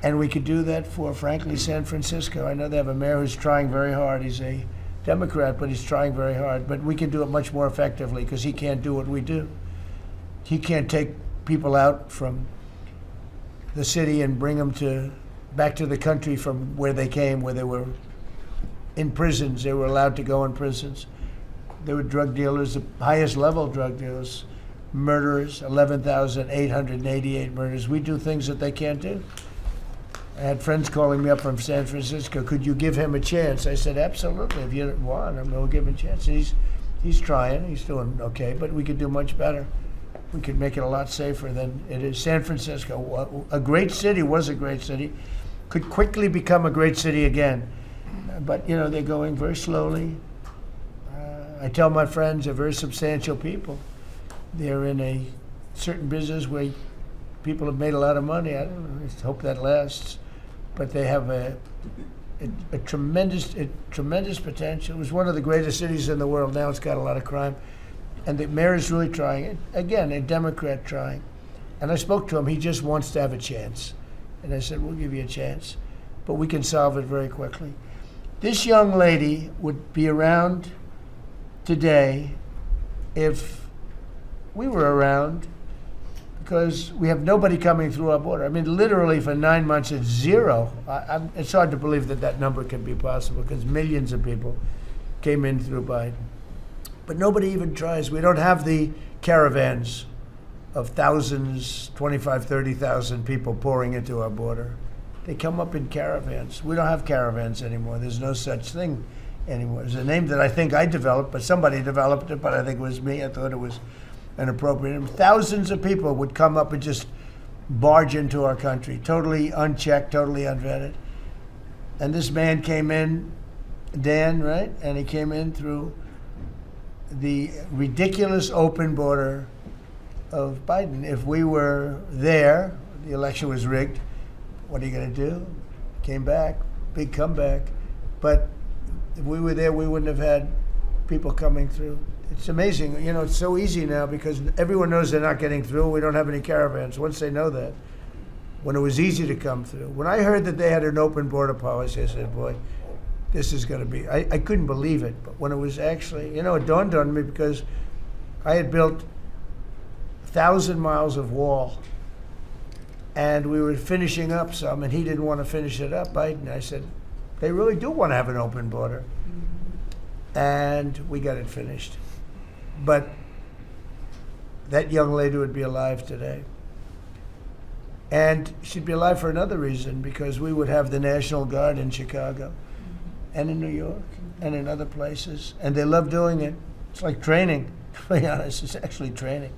And we could do that for, frankly, San Francisco. I know they have a mayor who's trying very hard. He's a Democrat, but he's trying very hard. But we can do it much more effectively because he can't do what we do. He can't take people out from the city and bring them back to the country from where they came, where they were in prisons. They were allowed to go in prisons. They were drug dealers, the highest level drug dealers, murderers, 11,888 murders. We do things that they can't do. I had friends calling me up from San Francisco. Could you give him a chance? I said, absolutely. If you want, we'll give him a chance. And he's trying. He's doing okay, but we could do much better. We could make it a lot safer than it is. San Francisco, a great city, was a great city, could quickly become a great city again. But, you know, they're going very slowly. I tell my friends they're very substantial people. They're in a certain business where people have made a lot of money. I don't know, I hope that lasts. But they have a tremendous potential. It was one of the greatest cities in the world. Now it's got a lot of crime. And the mayor is really trying. Again, a Democrat trying. And I spoke to him. He just wants to have a chance. And I said, we'll give you a chance. But we can solve it very quickly. This young lady would be around today if we were around, because we have nobody coming through our border. I mean, literally for 9 months, it's zero. It's hard to believe that number can be possible because millions of people came in through Biden. But nobody even tries. We don't have the caravans of thousands, 25, 30,000 people pouring into our border. They come up in caravans. We don't have caravans anymore. There's no such thing anymore. It's a name that I think I developed, but somebody developed it, but I think it was me. I thought it was an appropriate name. Thousands of people would come up and just barge into our country, totally unchecked, totally unvetted. And this man came in, Dan, right? And he came in through the ridiculous open border of Biden. If we were there, the election was rigged, what are you going to do? Came back, big comeback. But if we were there, we wouldn't have had people coming through. It's amazing. You know, it's so easy now because everyone knows they're not getting through. We don't have any caravans. Once they know that, when it was easy to come through. When I heard that they had an open border policy, I said, boy, this is going to be, I couldn't believe it. But when it was actually, you know, it dawned on me because I had built 1,000 miles of wall and we were finishing up some and he didn't want to finish it up, Biden. I said, they really do want to have an open border. And we got it finished. But that young lady would be alive today. And she'd be alive for another reason, because we would have the National Guard in Chicago and in New York and in other places. And they love doing it. It's like training, to be honest. It's actually training.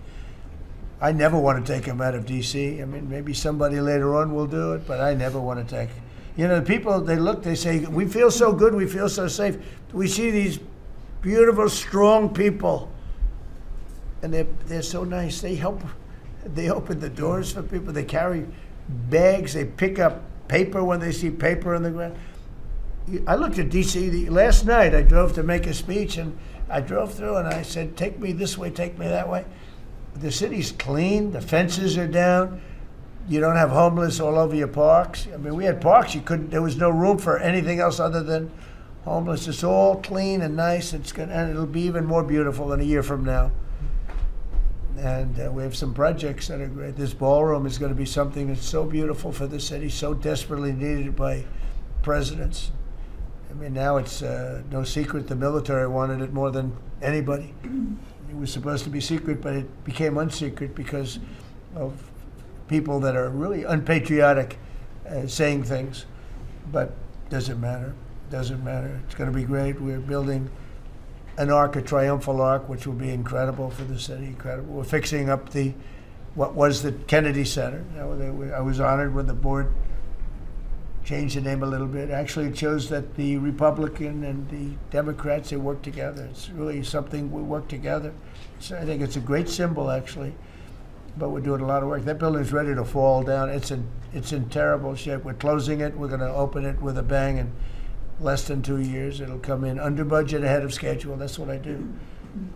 I never want to take them out of D.C. I mean, maybe somebody later on will do it, but I never want to take. You know, the people, they look, they say, we feel so good, we feel so safe. We see these beautiful, strong people, and they're so nice. They help, they open the doors for people. They carry bags. They pick up paper when they see paper on the ground. I looked at D.C. last night. I drove to make a speech, and I drove through, and I said, take me this way, take me that way. The city's clean. The fences are down. You don't have homeless all over your parks. I mean, we had parks. There was no room for anything else other than homeless. It's all clean and nice. And it'll be even more beautiful in a year from now. And we have some projects that are great. This ballroom is going to be something that's so beautiful for the city, so desperately needed by presidents. I mean, now it's no secret the military wanted it more than anybody. It was supposed to be secret, but it became unsecret because of people that are really unpatriotic saying things. But doesn't matter. Doesn't matter. It's going to be great. We're building an arc, a triumphal arc, which will be incredible for the city. Incredible. We're fixing up what was the Kennedy Center. I was honored when the board changed the name a little bit. Actually, it shows that the Republican and the Democrats, they work together. It's really something we work together. So I think it's a great symbol, actually. But we're doing a lot of work. That building's ready to fall down. It's in terrible shape. We're closing it. We're going to open it with a bang in less than 2 years. It'll come in under budget, ahead of schedule. That's what I do.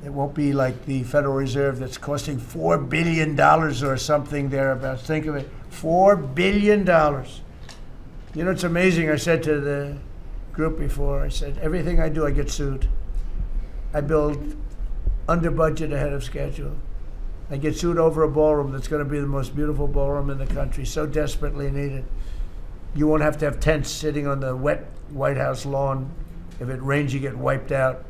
It won't be like the Federal Reserve that's costing $4 billion or something thereabouts. Think of it, $4 billion. You know, it's amazing. I said to the group before, I said, everything I do, I get sued. I build under budget, ahead of schedule. I get sued over a ballroom that's going to be the most beautiful ballroom in the country, so desperately needed. You won't have to have tents sitting on the wet White House lawn. If it rains, you get wiped out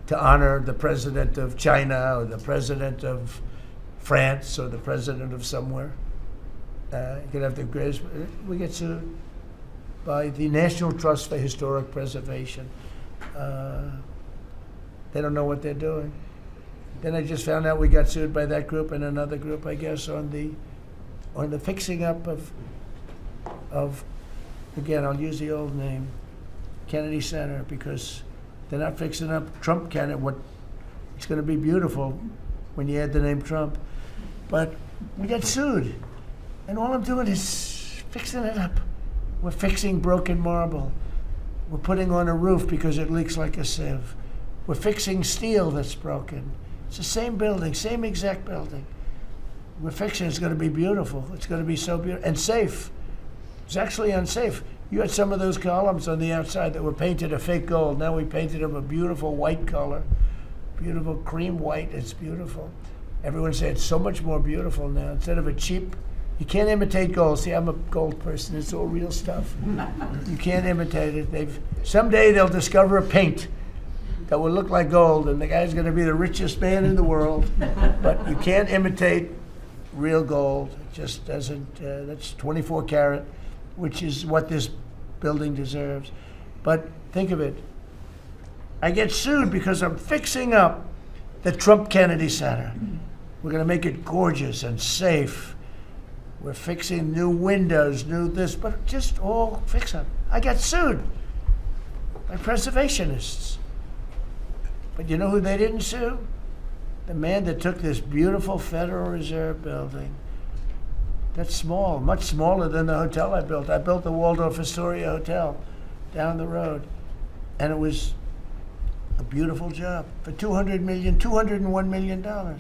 to honor the president of China or the president of France or the president of somewhere. You could have the greatest. We get sued by the National Trust for Historic Preservation. They don't know what they're doing. Then I just found out we got sued by that group and another group, I guess, on the fixing up of again, I'll use the old name, Kennedy Center, because they're not fixing up Trump Kennedy. It's going to be beautiful when you add the name Trump. But we got sued, and all I'm doing is fixing it up. We're fixing broken marble. We're putting on a roof because it leaks like a sieve. We're fixing steel that's broken. It's the same building, same exact building. We're fixing it. It's going to be beautiful. It's going to be so beautiful and safe. It's actually unsafe. You had some of those columns on the outside that were painted a fake gold. Now we painted them a beautiful white color, beautiful cream white. It's beautiful. Everyone said it's so much more beautiful now. Instead of a cheap, you can't imitate gold. See, I'm a gold person. It's all real stuff. You can't imitate it. Someday they'll discover a paint that will look like gold, and the guy's going to be the richest man in the world. But you can't imitate real gold. It just doesn't. That's 24 karat, which is what this building deserves. But think of it. I get sued because I'm fixing up the Trump Kennedy Center. We're going to make it gorgeous and safe. We're fixing new windows, new this, but just all fix up. I got sued by preservationists. But you know who they didn't sue? The man that took this beautiful Federal Reserve building. That's small, much smaller than the hotel I built. I built the Waldorf Astoria Hotel down the road. And it was a beautiful job for $201 million.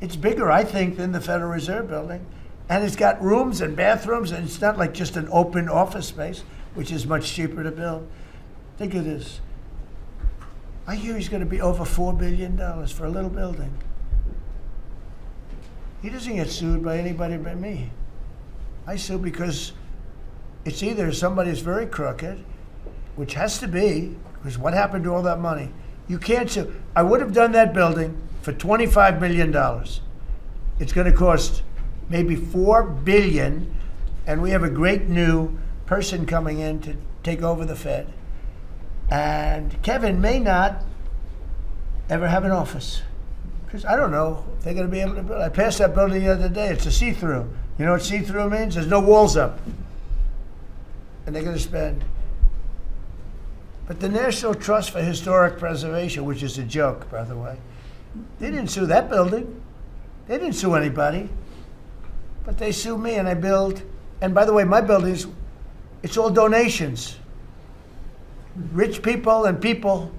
It's bigger, I think, than the Federal Reserve building. And it's got rooms and bathrooms, and it's not like just an open office space, which is much cheaper to build. Think of this. I hear he's going to be over $4 billion for a little building. He doesn't get sued by anybody but me. I sue because it's either somebody's very crooked, which has to be, because what happened to all that money? You can't sue. I would have done that building for $25 million. It's going to cost maybe $4 billion, and we have a great new person coming in to take over the Fed. And Kevin may not ever have an office. Because I don't know if they're going to be able to build. I passed that building the other day. It's a see-through. You know what see-through means? There's no walls up. And they're going to spend. But the National Trust for Historic Preservation, which is a joke, by the way, they didn't sue that building. They didn't sue anybody. But they sued me, and I build. And by the way, my buildings, it's all donations. Rich people and people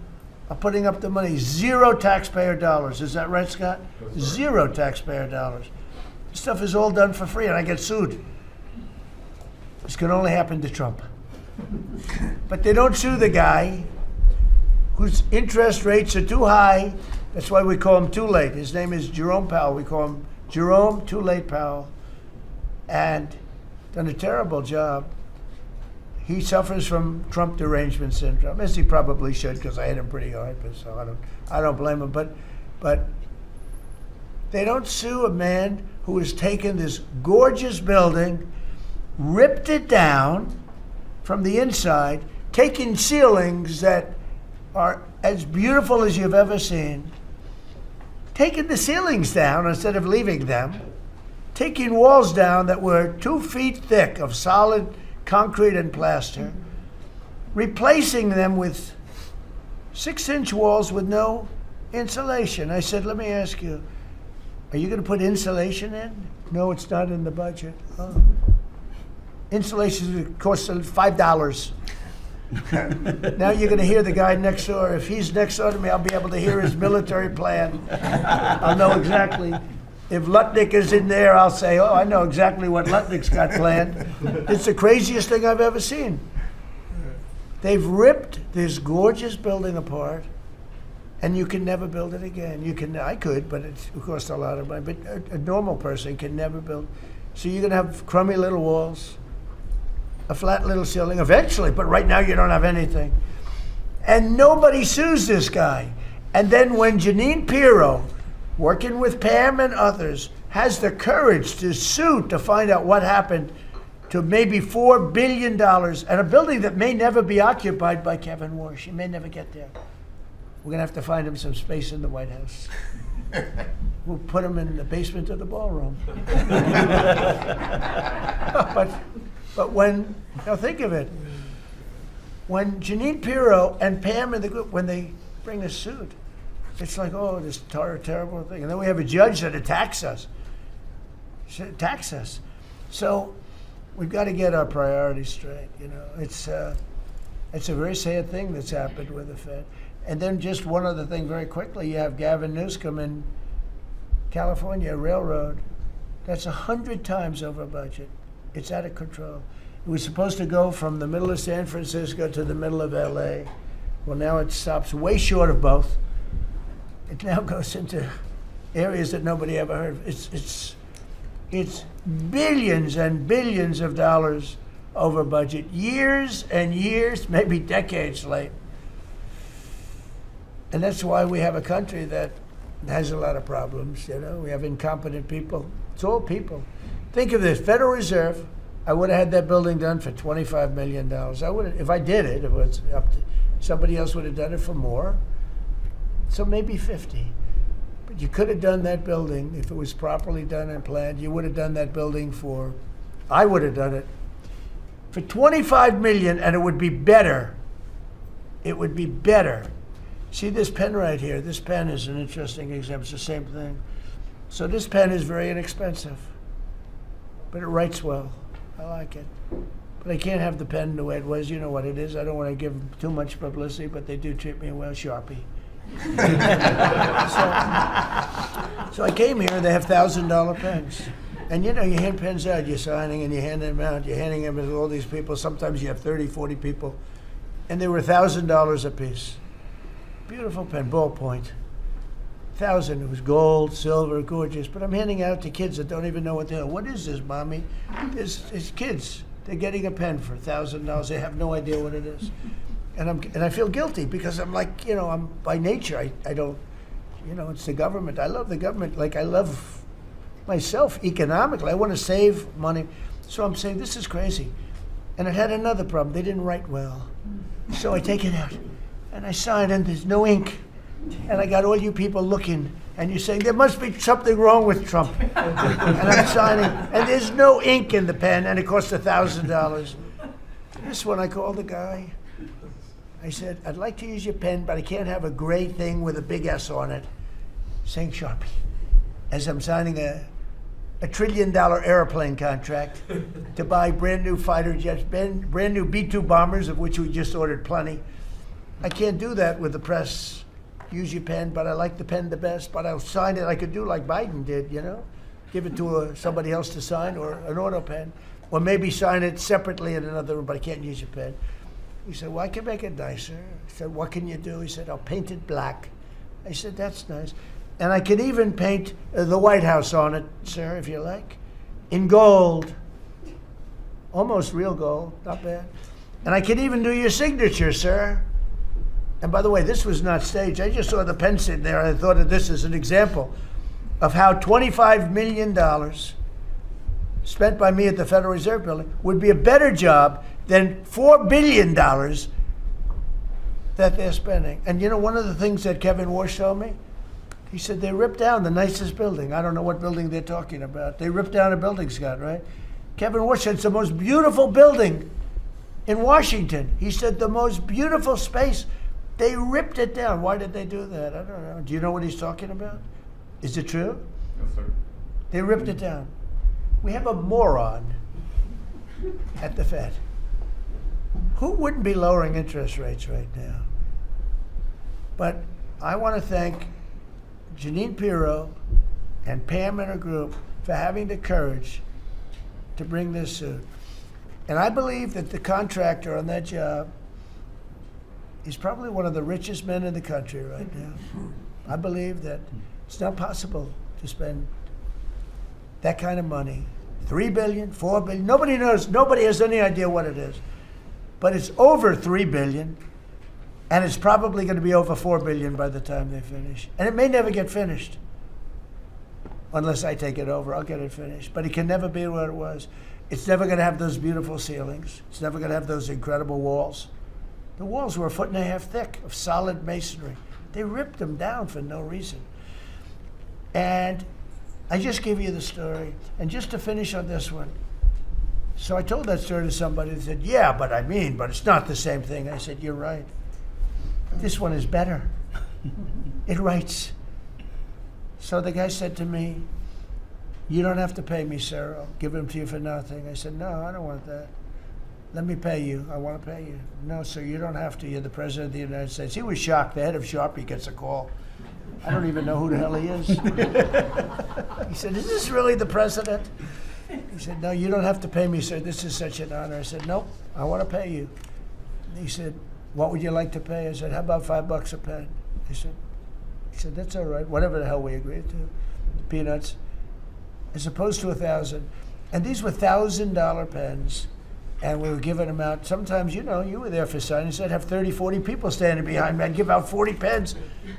are putting up the money. Zero taxpayer dollars. Is that right, Scott? Zero taxpayer dollars. This stuff is all done for free, and I get sued. This can only happen to Trump. But they don't sue the guy whose interest rates are too high. That's why we call him Too Late. His name is Jerome Powell. We call him Jerome Too Late Powell. And done a terrible job. he suffers from Trump derangement syndrome, as he probably should, because I hit him pretty hard. But so I don't blame him. But they don't sue a man who has taken this gorgeous building, ripped it down from the inside, taking ceilings that are as beautiful as you've ever seen, taking the ceilings down instead of leaving them, taking walls down that were 2 feet thick of solid concrete and plaster, replacing them with 6-inch walls with no insulation. I said, let me ask you, are you going to put insulation in? No, it's not in the budget. Oh. Insulation costs $5. Now you're going to hear the guy next door. If he's next door to me, I'll be able to hear his military plan. I'll know exactly. If Lutnick is in there, I'll say, oh, I know exactly what Lutnick's got planned. It's the craziest thing I've ever seen. They've ripped this gorgeous building apart, and you can never build it again. I could, but it costs a lot of money. But a normal person can never build. So you're going to have crummy little walls, a flat little ceiling eventually, but right now you don't have anything. And nobody sues this guy. And then when Jeanine Pirro, working with Pam and others, has the courage to sue to find out what happened to maybe $4 billion and a building that may never be occupied by Kevin Warsh. He may never get there. We're going to have to find him some space in the White House. We'll put him in the basement of the ballroom. But when, now think of it, when Jeanine Pirro and Pam and the group, when they bring a suit, it's like, oh, this terrible thing. And then we have a judge that attacks us. So we've got to get our priorities straight. You know, it's a very sad thing that's happened with the Fed. And then just one other thing very quickly, you have Gavin Newsom in California Railroad. That's 100 times over budget. It's out of control. It was supposed to go from the middle of San Francisco to the middle of LA. Well, now it stops way short of both. It now goes into areas that nobody ever heard of. It's billions and billions of dollars over budget, years and years, maybe decades late. And that's why we have a country that has a lot of problems. You know, we have incompetent people. It's all people. Think of this, Federal Reserve, I would have had that building done for $25 million. I would have, if I did it, if it was up to, somebody else would have done it for more. So maybe 50. But you could have done that building, if it was properly done and planned, you would have done that building for, I would have done it, for $25 million, and it would be better. It would be better. See this pen right here? This pen is an interesting example. It's the same thing. So this pen is very inexpensive, but it writes well. I like it. But I can't have the pen the way it was. You know what it is. I don't want to give them too much publicity, but they do treat me well. Sharpie. So I came here, and they have $1,000 pens. And you know, you hand pens out, you're signing, and you hand them out. You're handing them to all these people. Sometimes you have 30, 40 people. And they were $1,000 a piece. Beautiful pen, ballpoint. 1,000. It was gold, silver, gorgeous. But I'm handing out to kids that don't even know what they are. What is this, Mommy? It's kids. They're getting a pen for $1,000. They have no idea what it is. And I feel guilty because I'm like, you know, I'm by nature, I don't, you know, it's the government. I love the government like I love myself economically. I want to save money. So I'm saying, this is crazy. And it had another problem. They didn't write well. So I take it out and I sign, and there's no ink. And I got all you people looking, and you're saying, there must be something wrong with Trump. And I'm signing, and there's no ink in the pen, and it costs $1,000. This one, I called the guy. I said, I'd like to use your pen, but I can't have a gray thing with a big S on it saying Sharpie. As I'm signing a $1 trillion airplane contract to buy brand new fighter jets, brand new B-2 bombers, of which we just ordered plenty. I can't do that with the press. Use your pen, but I like the pen the best, but I'll sign it. I could do like Biden did, you know, give it to somebody else to sign, or an auto pen, or maybe sign it separately in another room, but I can't use your pen. He said, well, I can make it nicer. I said, what can you do? He said, I'll paint it black. I said, that's nice. And I can even paint the White House on it, sir, if you like, in gold, almost real gold, not bad. And I can even do your signature, sir. And by the way, this was not staged. I just saw the pen sitting there, and I thought of this as an example of how $25 million spent by me at the Federal Reserve Building would be a better job than $4 billion that they're spending. And you know, one of the things that Kevin Walsh told me, he said they ripped down the nicest building. I don't know what building they're talking about. They ripped down a building, Scott, right? Kevin Walsh said it's the most beautiful building in Washington. He said the most beautiful space. They ripped it down. Why did they do that? I don't know. Do you know what he's talking about? Is it true? Yes, sir. They ripped it down. We have a moron at the Fed. Who wouldn't be lowering interest rates right now? But I want to thank Janine Pirro and Pam and her group for having the courage to bring this suit. And I believe that the contractor on that job is probably one of the richest men in the country right now. I believe that it's not possible to spend that kind of money. 3 billion, 4 billion, nobody knows, nobody has any idea what it is. But it's over 3 billion, and it's probably going to be over 4 billion by the time they finish. And it may never get finished. Unless I take it over, I'll get it finished. But it can never be what it was. It's never going to have those beautiful ceilings. It's never going to have those incredible walls. The walls were 1.5 feet thick of solid masonry. They ripped them down for no reason. And I just gave you the story. And just to finish on this one, so I told that story to somebody that said, yeah, but it's not the same thing. I said, you're right. This one is better. It writes. So the guy said to me, you don't have to pay me, sir. I'll give them to you for nothing. I said, no, I don't want that. Let me pay you. I want to pay you. No, sir, you don't have to. You're the President of the United States. He was shocked. The head of Sharpie gets a call. I don't even know who the hell he is. He said, is this really the President? He said, no, you don't have to pay me, sir. This is such an honor. I said, nope, I want to pay you. And he said, what would you like to pay? I said, how about $5 a pen? He said, that's all right, whatever the hell we agreed to. Peanuts. As opposed to 1,000. And these were $1,000 pens. And we were giving them out. Sometimes, you know, you were there for signings. I'd have 30, 40 people standing behind me. I'd give out 40 pens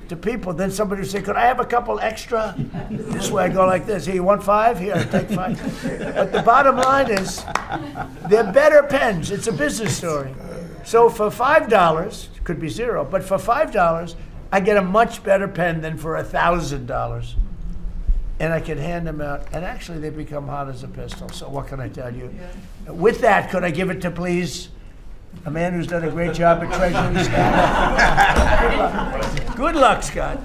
to people. Then somebody would say, could I have a couple extra? This way I go like this. Here, you want 5? Here, I'll take 5. But the bottom line is, they're better pens. It's a business story. So for $5, could be 0, but for $5, I get a much better pen than for $1,000. And I can hand them out, and actually they become hot as a pistol, so what can I tell you? Yeah. With that, could I give it to, please, a man who's done a great job at Treasury, Scott? Good luck, Scott.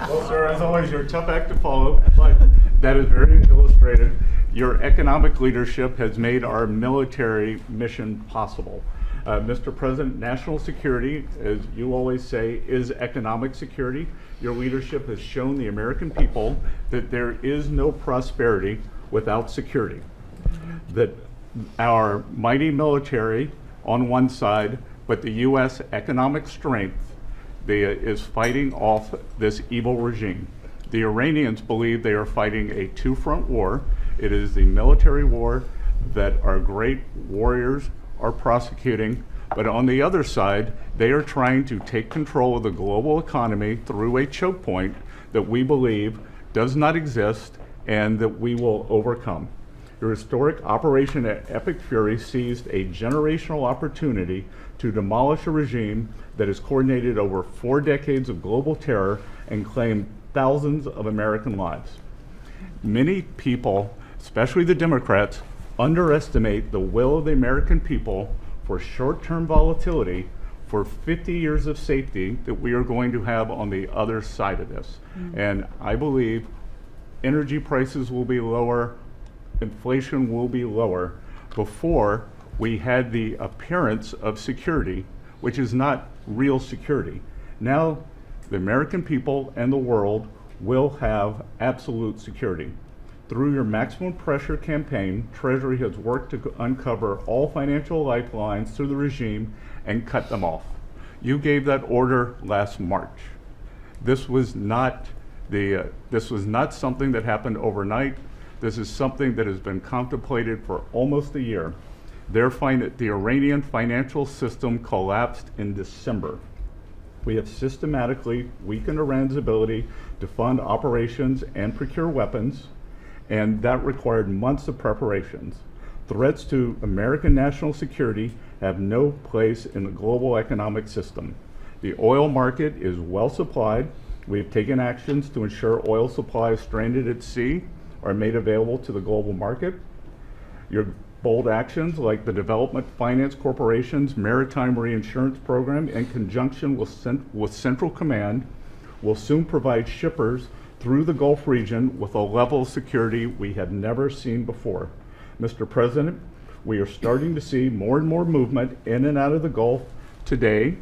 Well, sir, as always, you're a tough act to follow, but that is very illustrated. Your economic leadership has made our military mission possible. Mr. President, national security, as you always say, is economic security. Your leadership has shown the American people that there is no prosperity without security. That our mighty military on one side, but the U.S. economic strength is fighting off this evil regime. The Iranians believe they are fighting a two-front war. It is the military war that our great warriors are prosecuting, but on the other side, they are trying to take control of the global economy through a choke point that we believe does not exist and that we will overcome. Your historic Operation Epic Fury seized a generational opportunity to demolish a regime that has coordinated over 4 decades of global terror and claimed thousands of American lives. Many people, especially the Democrats, underestimate the will of the American people for short-term volatility for 50 years of safety that we are going to have on the other side of this. And I believe energy prices will be lower, inflation will be lower before we had the appearance of security, which is not real security. Now, the American people and the world will have absolute security. Through your maximum pressure campaign, Treasury has worked to uncover all financial lifelines to the regime and cut them off. You gave that order last March. This was not something that happened overnight. This is something that has been contemplated for almost a year. The Iranian financial system collapsed in December. We have systematically weakened Iran's ability to fund operations and procure weapons, and that required months of preparations. Threats to American national security have no place in the global economic system. The oil market is well supplied. We have taken actions to ensure oil supplies stranded at sea are made available to the global market. Your bold actions like the Development Finance Corporation's Maritime Reinsurance Program in conjunction with Central Command will soon provide shippers through the Gulf region with a level of security we have never seen before. Mr. President, we are starting to see more and more movement in and out of the Gulf today,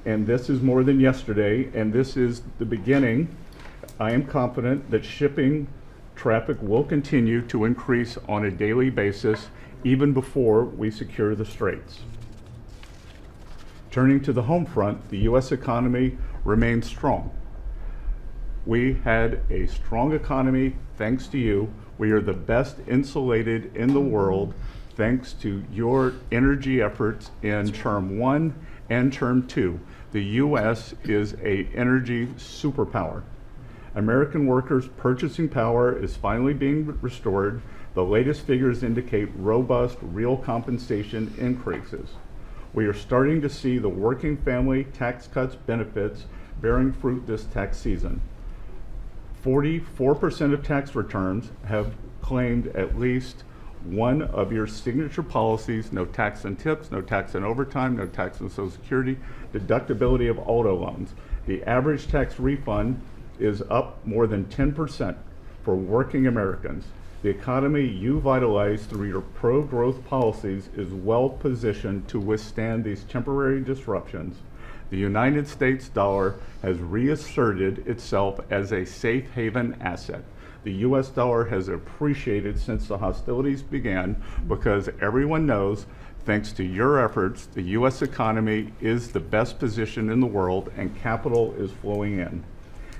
and this is more than yesterday, and this is the beginning. I am confident that shipping traffic will continue to increase on a daily basis even before we secure the straits. Turning to the home front, the U.S. economy remains strong. We had a strong economy thanks to you. We are the best insulated in the world thanks to your energy efforts in term 1 and term 2. The U.S. is an energy superpower. American workers' purchasing power is finally being restored. The latest figures indicate robust real compensation increases. We are starting to see the working family tax cuts benefits bearing fruit this tax season. 44% of tax returns have claimed at least one of your signature policies: no tax on tips, no tax on overtime, no tax on Social Security, deductibility of auto loans. The average tax refund is up more than 10% for working Americans. The economy you vitalized through your pro-growth policies is well positioned to withstand these temporary disruptions. The United States dollar has reasserted itself as a safe haven asset. The US dollar has appreciated since the hostilities began because everyone knows, thanks to your efforts, the US economy is the best position in the world and capital is flowing in.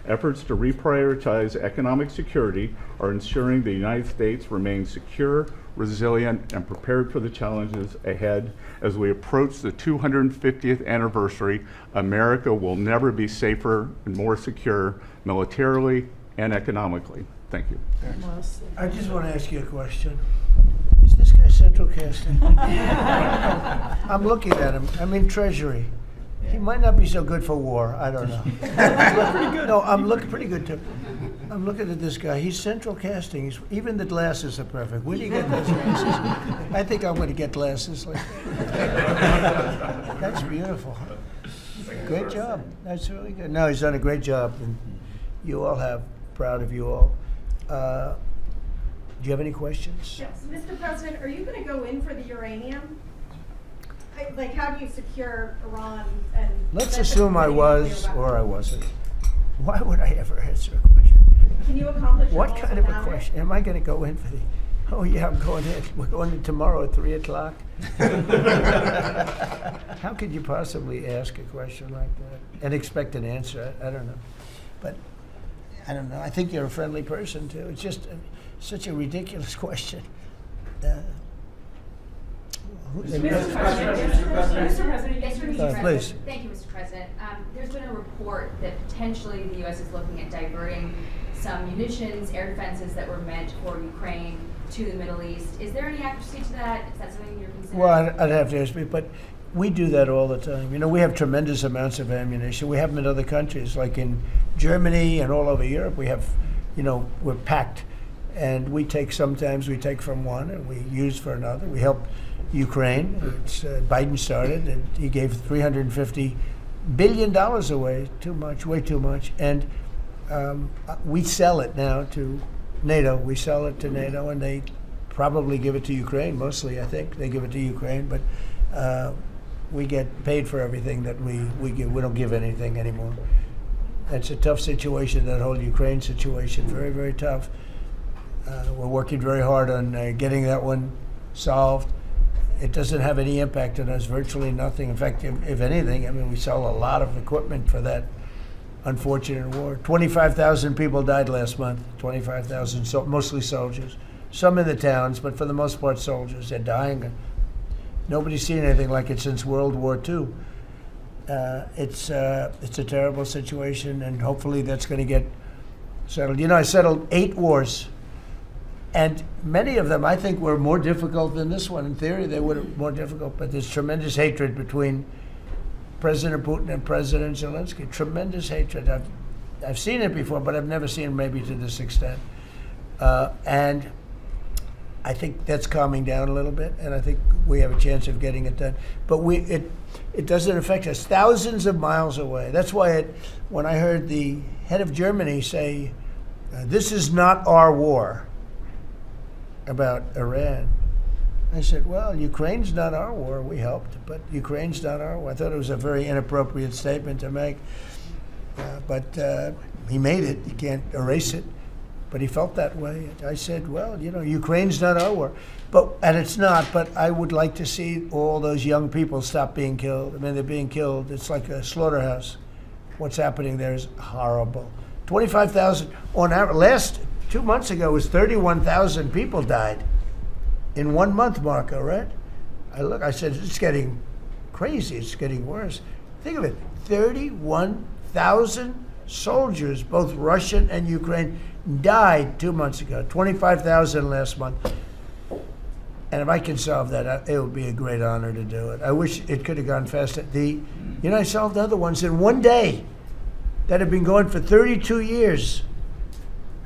Efforts to reprioritize economic security are ensuring the United States remains secure, resilient, and prepared for the challenges ahead. As we approach the 250th anniversary, America will never be safer and more secure militarily and economically. Thank you. I just want to ask you a question. Is this guy central casting? I'm looking at him. I'm in Treasury. He might not be so good for war. I don't know. Pretty good. No, I'm looking pretty good too. I'm looking at this guy. He's central casting. Even the glasses are perfect. Where do you get those glasses? I think I'm going to get glasses like that. That's beautiful. Great job. That's really good. No, he's done a great job, and you all have. Proud of you all. Do you have any questions? Yes, Mr. President, are you going to go in for the uranium? Like, how do you secure Iran? And let's assume I was or I wasn't. Why would I ever answer a question? Can you accomplish what kind of a question? Am I going to go in for the? Oh yeah, I'm going in. We're going in tomorrow at 3 o'clock. How could you possibly ask a question like that and expect an answer? I don't know, but I don't know. I think you're a friendly person too. It's just such a ridiculous question. Mr. President, please. Thank you, Mr. President. There's been a report that potentially the U.S. is looking at diverting some munitions, air defenses that were meant for Ukraine to the Middle East. Is there any accuracy to that? Is that something you're considering? Well, I'd have to ask you, but we do that all the time. You know, we have tremendous amounts of ammunition. We have them in other countries, like in Germany and all over Europe. We have, you know, we're packed. And sometimes we take from one and we use for another. We help Ukraine. Biden started, and he gave $350 billion away. Too much, way too much. And we sell it now to NATO. We sell it to NATO, and they probably give it to Ukraine. Mostly, I think they give it to Ukraine, but we get paid for everything that we give. We don't give anything anymore. That's a tough situation. That whole Ukraine situation, very, very tough. We're working very hard on getting that one solved. It doesn't have any impact on us, virtually nothing. In fact, if anything, I mean, we sell a lot of equipment for that unfortunate war. 25,000 people died last month, 25,000, mostly soldiers. Some in the towns, but for the most part soldiers. They're dying Nobody's seen anything like it since World War II. It's a terrible situation, and hopefully that's going to get settled. You know, I settled 8 wars, and many of them I think were more difficult than this one. In theory, they were more difficult, but there's tremendous hatred between President Putin and President Zelensky. Tremendous hatred. I've seen it before, but I've never seen it maybe to this extent. And I think that's calming down a little bit, and I think we have a chance of getting it done. But it doesn't affect us thousands of miles away. That's why when I heard the head of Germany say, this is not our war about Iran, I said, well, Ukraine's not our war. We helped, but Ukraine's not our war. I thought it was a very inappropriate statement to make, but he made it. You can't erase it. But he felt that way. I said, well, you know, Ukraine's not our war. And it's not, but I would like to see all those young people stop being killed. I mean, they're being killed. It's like a slaughterhouse. What's happening there is horrible. 25,000 on average. Last 2 months ago was 31,000 people died in 1 month, Marco, right? I said, it's getting crazy. It's getting worse. Think of it, 31,000 soldiers, both Russian and Ukraine, died 2 months ago, 25,000 last month. And if I can solve that, it would be a great honor to do it. I wish it could have gone faster. I solved other ones in 1 day that have been going for 32 years.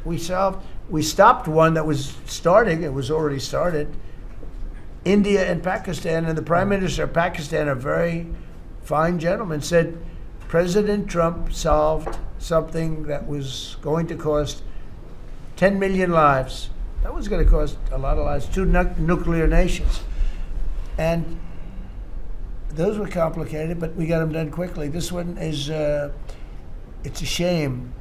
We stopped one that was starting, it was already started, India and Pakistan, and the Prime Minister of Pakistan, a very fine gentleman, said President Trump solved something that was going to cost 10 million lives. That was going to cost a lot of lives, 2 nuclear nations. And those were complicated, but we got them done quickly. This one is, it's a shame.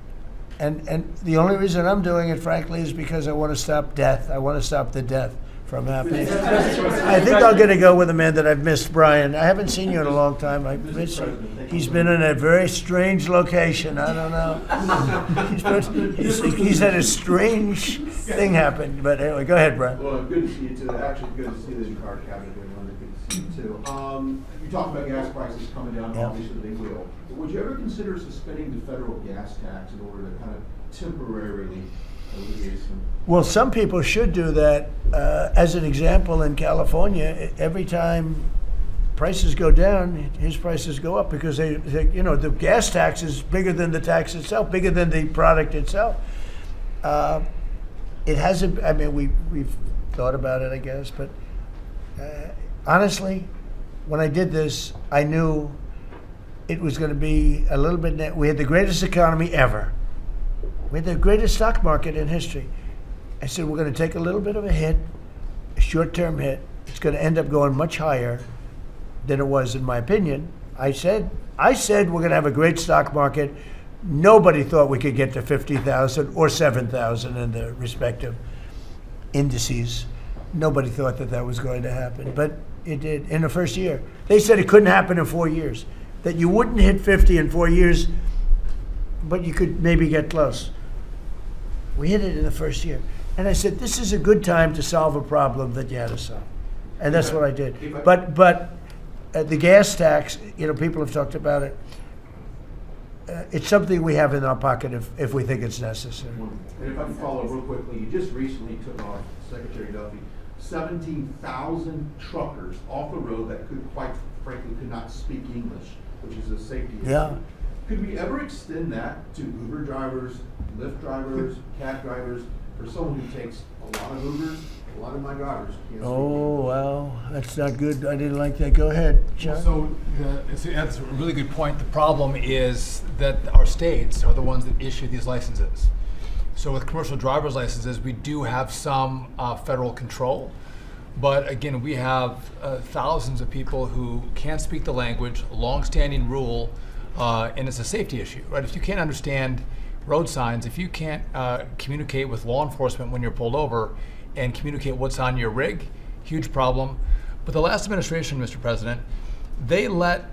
And the only reason I'm doing it, frankly, is because I want to stop death. I want to stop the death from happening. I think I'm going to go with a man that I've missed, Brian. I haven't seen you in a long time. I miss you. He's been in a very strange location. I don't know. He's had a strange thing happen. But anyway, go ahead, Brian. Well, good to see you too. Actually, good to see the new car cabinet doing one. Good to see you too. You talked about gas prices coming down. Yeah. Obviously, they will. But would you ever consider suspending the federal gas tax in order to kind of temporarily alleviate some? Well, some people should do that. As an example, in California, every time prices go down, his prices go up because the gas tax is bigger than the tax itself, bigger than the product itself. It hasn't. I mean, we've thought about it, I guess, but honestly, when I did this, I knew it was going to be a little bit. We had the greatest economy ever. We had the greatest stock market in history. I said, we're going to take a little bit of a hit, a short-term hit. It's going to end up going much higher than it was, in my opinion. I said we're going to have a great stock market. Nobody thought we could get to 50,000 or 7,000 in the respective indices. Nobody thought that was going to happen, but it did in the first year. They said it couldn't happen in 4 years, that you wouldn't hit 50 in 4 years, but you could maybe get close. We hit it in the first year. And I said, this is a good time to solve a problem that you had to solve. And that's what I did. But the gas tax, people have talked about it. It's something we have in our pocket if we think it's necessary. And if I can follow real quickly, you just recently took off, Secretary Duffy, 17,000 truckers off the road that quite frankly could not speak English, which is a safety issue. Yeah. Could we ever extend that to Uber drivers, Lyft drivers, cab drivers, for someone who takes a lot of Ubers, a lot of my drivers can't speak English? Well, that's not good. I didn't like that. Go ahead, John. So that's a really good point. The problem is that our states are the ones that issue these licenses. So with commercial driver's licenses, we do have some federal control. But again, we have thousands of people who can't speak the language, long-standing rule, and it's a safety issue, right? If you can't understand road signs, if you can't communicate with law enforcement when you're pulled over and communicate what's on your rig, huge problem. But the last administration, Mr. President, they let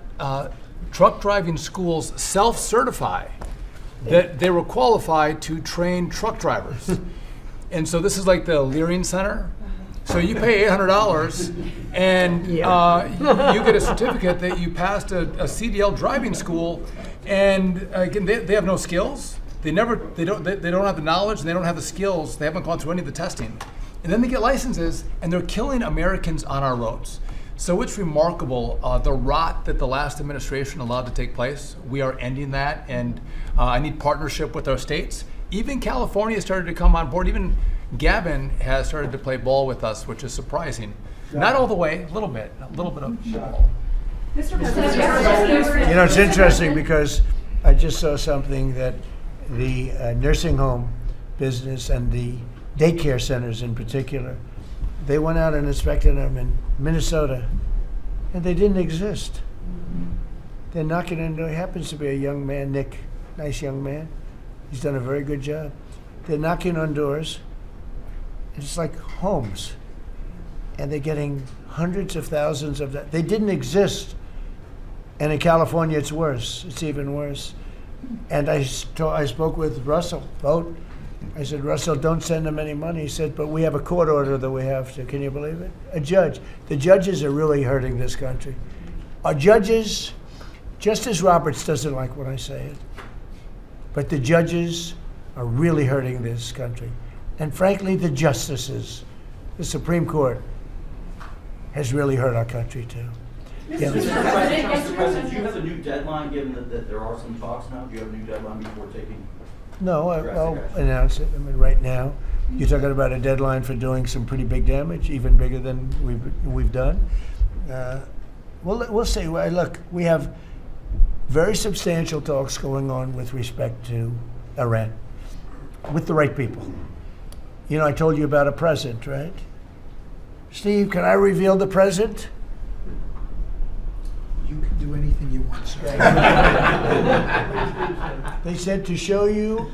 truck driving schools self-certify that they were qualified to train truck drivers. And so this is like the Leering Center. So you pay $800, and you get a certificate that you passed a CDL driving school, and again, they have no skills. They don't have the knowledge, and they don't have the skills. They haven't gone through any of the testing, and then they get licenses, and they're killing Americans on our roads. So it's remarkable the rot that the last administration allowed to take place. We are ending that, and I need partnership with our states. Even California started to come on board. Even Gavin has started to play ball with us, which is surprising. Not all the way, a little bit of ball. Mr. President, You know, it's interesting because I just saw something that the nursing home business and the daycare centers in particular, they went out and inspected them in Minnesota, and they didn't exist. They're knocking into, it happens to be a young man, Nick, nice young man. He's done a very good job. They're knocking on doors. It's like homes. And they're getting hundreds of thousands of that. They didn't exist. And in California, it's worse. It's even worse. And I spoke with Russell Vogt. I said, Russell, don't send them any money. He said, but we have a court order that we have to. Can you believe it? A judge. The judges are really hurting this country. Our judges, Justice Roberts doesn't like when I say it, but the judges are really hurting this country. And frankly, the justices, the Supreme Court, has really hurt our country too. Mr. President, do you have a new deadline, given that there are some talks now? Do you have a new deadline before taking? No, I'll announce it. I mean, right now, you're talking about a deadline for doing some pretty big damage, even bigger than we've done. We'll see. Look, we have very substantial talks going on with respect to Iran, with the right people. You know, I told you about a present, right? Steve, can I reveal the present? You can do anything you want, sir. They said to show you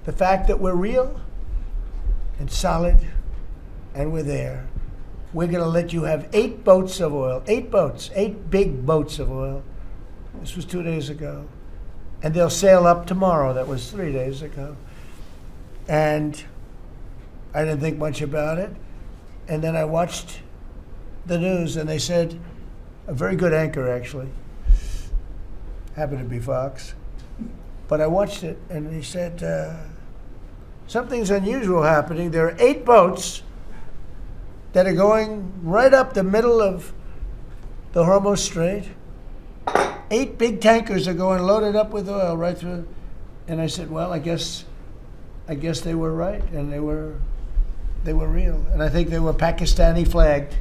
the fact that we're real and solid and we're there. We're going to let you have 8 boats of oil, 8 boats, 8 big boats of oil. This was 2 days ago. And they'll sail up tomorrow. That was 3 days ago. And I didn't think much about it. And then I watched the news, and they said, a very good anchor, actually, happened to be Fox. But I watched it, and he said, something's unusual happening. There are 8 boats that are going right up the middle of the Hormuz Strait. 8 big tankers are going loaded up with oil right through. And I said, well, I guess they were right, and they were real. And I think they were Pakistani flagged. Yes.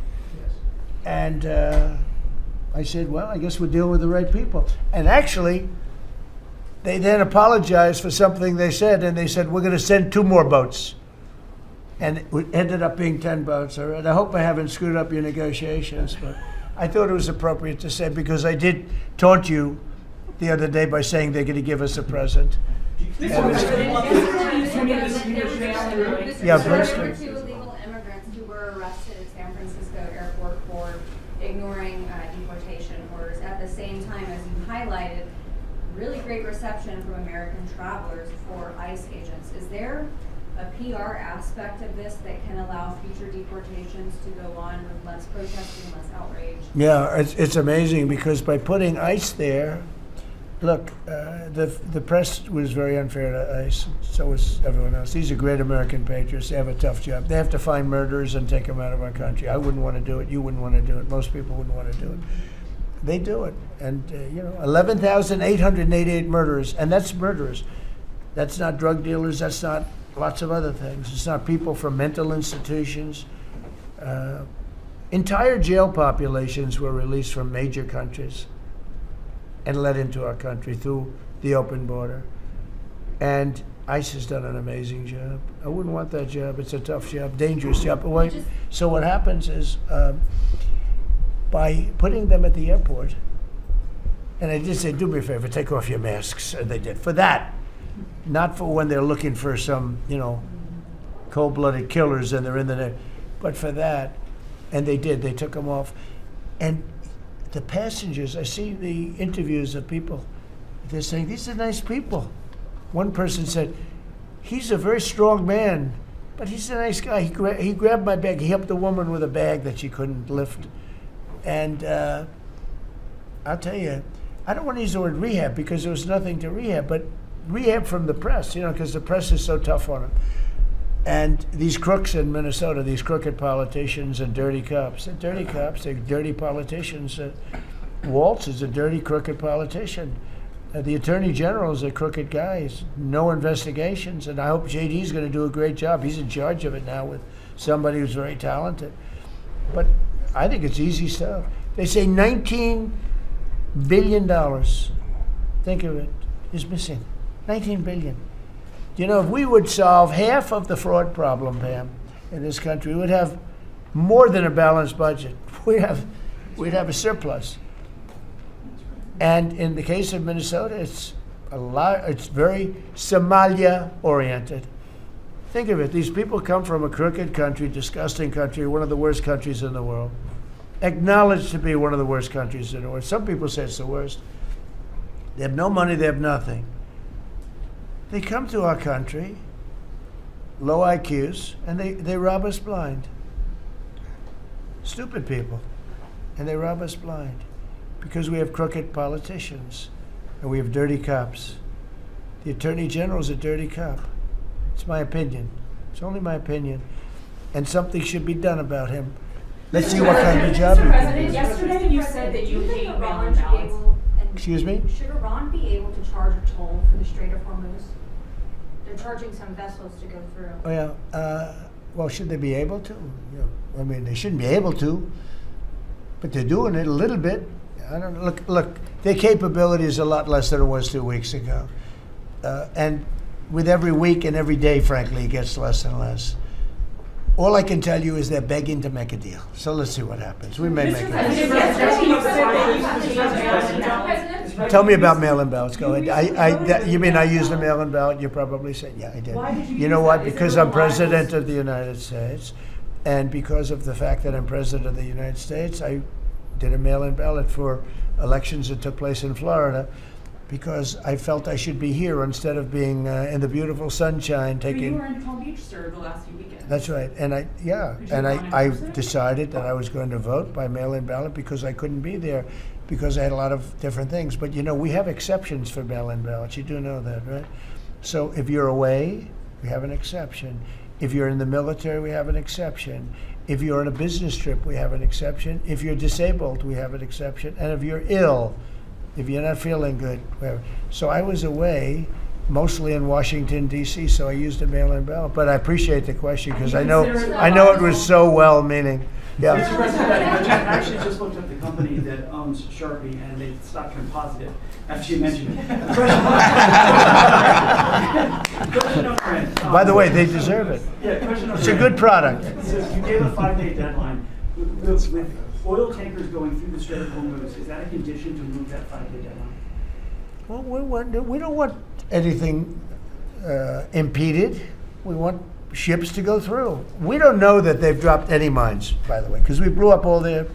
And I said, well, I guess we're dealing with the right people. And actually, they then apologized for something they said, and they said, we're going to send 2 more boats. And it ended up being 10 boats. All right. I hope I haven't screwed up your negotiations, but I thought it was appropriate to say, because I did taunt you the other day by saying they're going to give us a present. There were 2 illegal immigrants who were arrested at San Francisco airport for ignoring deportation orders. At the same time, as you highlighted, really great reception from American travelers for ICE agents. Is there a PR aspect of this that can allow future deportations to go on with less protesting, less outrage? Yeah, it's amazing, because by putting ICE there, look, the press was very unfair to ICE. So was everyone else. These are great American patriots. They have a tough job. They have to find murderers and take them out of our country. I wouldn't want to do it. You wouldn't want to do it. Most people wouldn't want to do it. They do it. And, 11,888 murderers. And that's murderers. That's not drug dealers. That's not lots of other things. It's not people from mental institutions. Entire jail populations were released from major countries and let into our country through the open border. And ICE has done an amazing job. I wouldn't want that job. It's a tough job, dangerous job. So what happens is, by putting them at the airport, and I did say, do me a favor, take off your masks, and they did. For that, not for when they're looking for some, cold-blooded killers and they're in the net, but for that, and they did. They took them off. And the passengers, I see the interviews of people, they're saying, these are nice people. One person said, he's a very strong man. But he's a nice guy. He grabbed my bag. He helped a woman with a bag that she couldn't lift. And I'll tell you, I don't want to use the word rehab because there was nothing to rehab, but rehab from the press, because the press is so tough on him. And these crooks in Minnesota, these crooked politicians and dirty cops. They're dirty cops, they're dirty politicians. Waltz is a dirty, crooked politician. The Attorney General is a crooked guy. He's no investigations, and I hope JD's going to do a great job. He's in charge of it now with somebody who's very talented. But I think it's easy stuff. They say $19 billion, think of it, is missing. $19 billion. If we would solve half of the fraud problem, Pam, in this country, we would have more than a balanced budget. We'd have a surplus. And in the case of Minnesota, it's very Somalia-oriented. Think of it. These people come from a crooked country, disgusting country, one of the worst countries in the world. Acknowledged to be one of the worst countries in the world. Some people say it's the worst. They have no money, they have nothing. They come to our country, low IQs, and they rob us blind. Stupid people. And they rob us blind. Because we have crooked politicians and we have dirty cops. The Attorney General's a dirty cop. It's my opinion. It's only my opinion. And something should be done about him. Let's see what kind of job he can do. Yesterday you said that you hate Iran mail-in ballots. Excuse me? Should Iran be able to charge a toll for the Strait of Hormuz? They're charging some vessels to go through. Oh, yeah. Well, should they be able to? I mean, they shouldn't be able to, but they're doing it a little bit. I don't know. Look, their capability is a lot less than it was 2 weeks ago. And with every week and every day, frankly, it gets less and less. All I can tell you is they're begging to make a deal. So let's see what happens. We may make a deal. Tell me about mail-in ballots. Go ahead. You mean I used a mail-in ballot? You probably said, yeah, I did. You know what? Because I'm president of the United States, and because of the fact that I'm president of the United States, I did a mail-in ballot for elections that took place in Florida because I felt I should be here instead of being in the beautiful sunshine taking... You were in Palm Beach, sir, the last few weekends. That's right. And I decided that I was going to vote by mail-in ballot because I couldn't be there because I had a lot of different things. But we have exceptions for mail-in ballots. You do know that, right? So if you're away, we have an exception. If you're in the military, we have an exception. If you're on a business trip, we have an exception. If you're disabled, we have an exception. And if you're ill, if you're not feeling good, whatever. So I was away, mostly in Washington, D.C., so I used a mail-in ballot. But I appreciate the question because I know it was so well-meaning. Yeah. Mr. President, I actually just looked up the company that owns Sharpie, and they stopped turning positive after you mentioned it. By the way, they deserve it. Yeah, question it's a good product. So you gave a 5-day deadline. With oil tankers going through the Strait of Hormuz, is that a condition to move that 5-day deadline? Well, we don't want anything impeded. We want ships to go through. We don't know that they've dropped any mines, by the way, because we blew up all their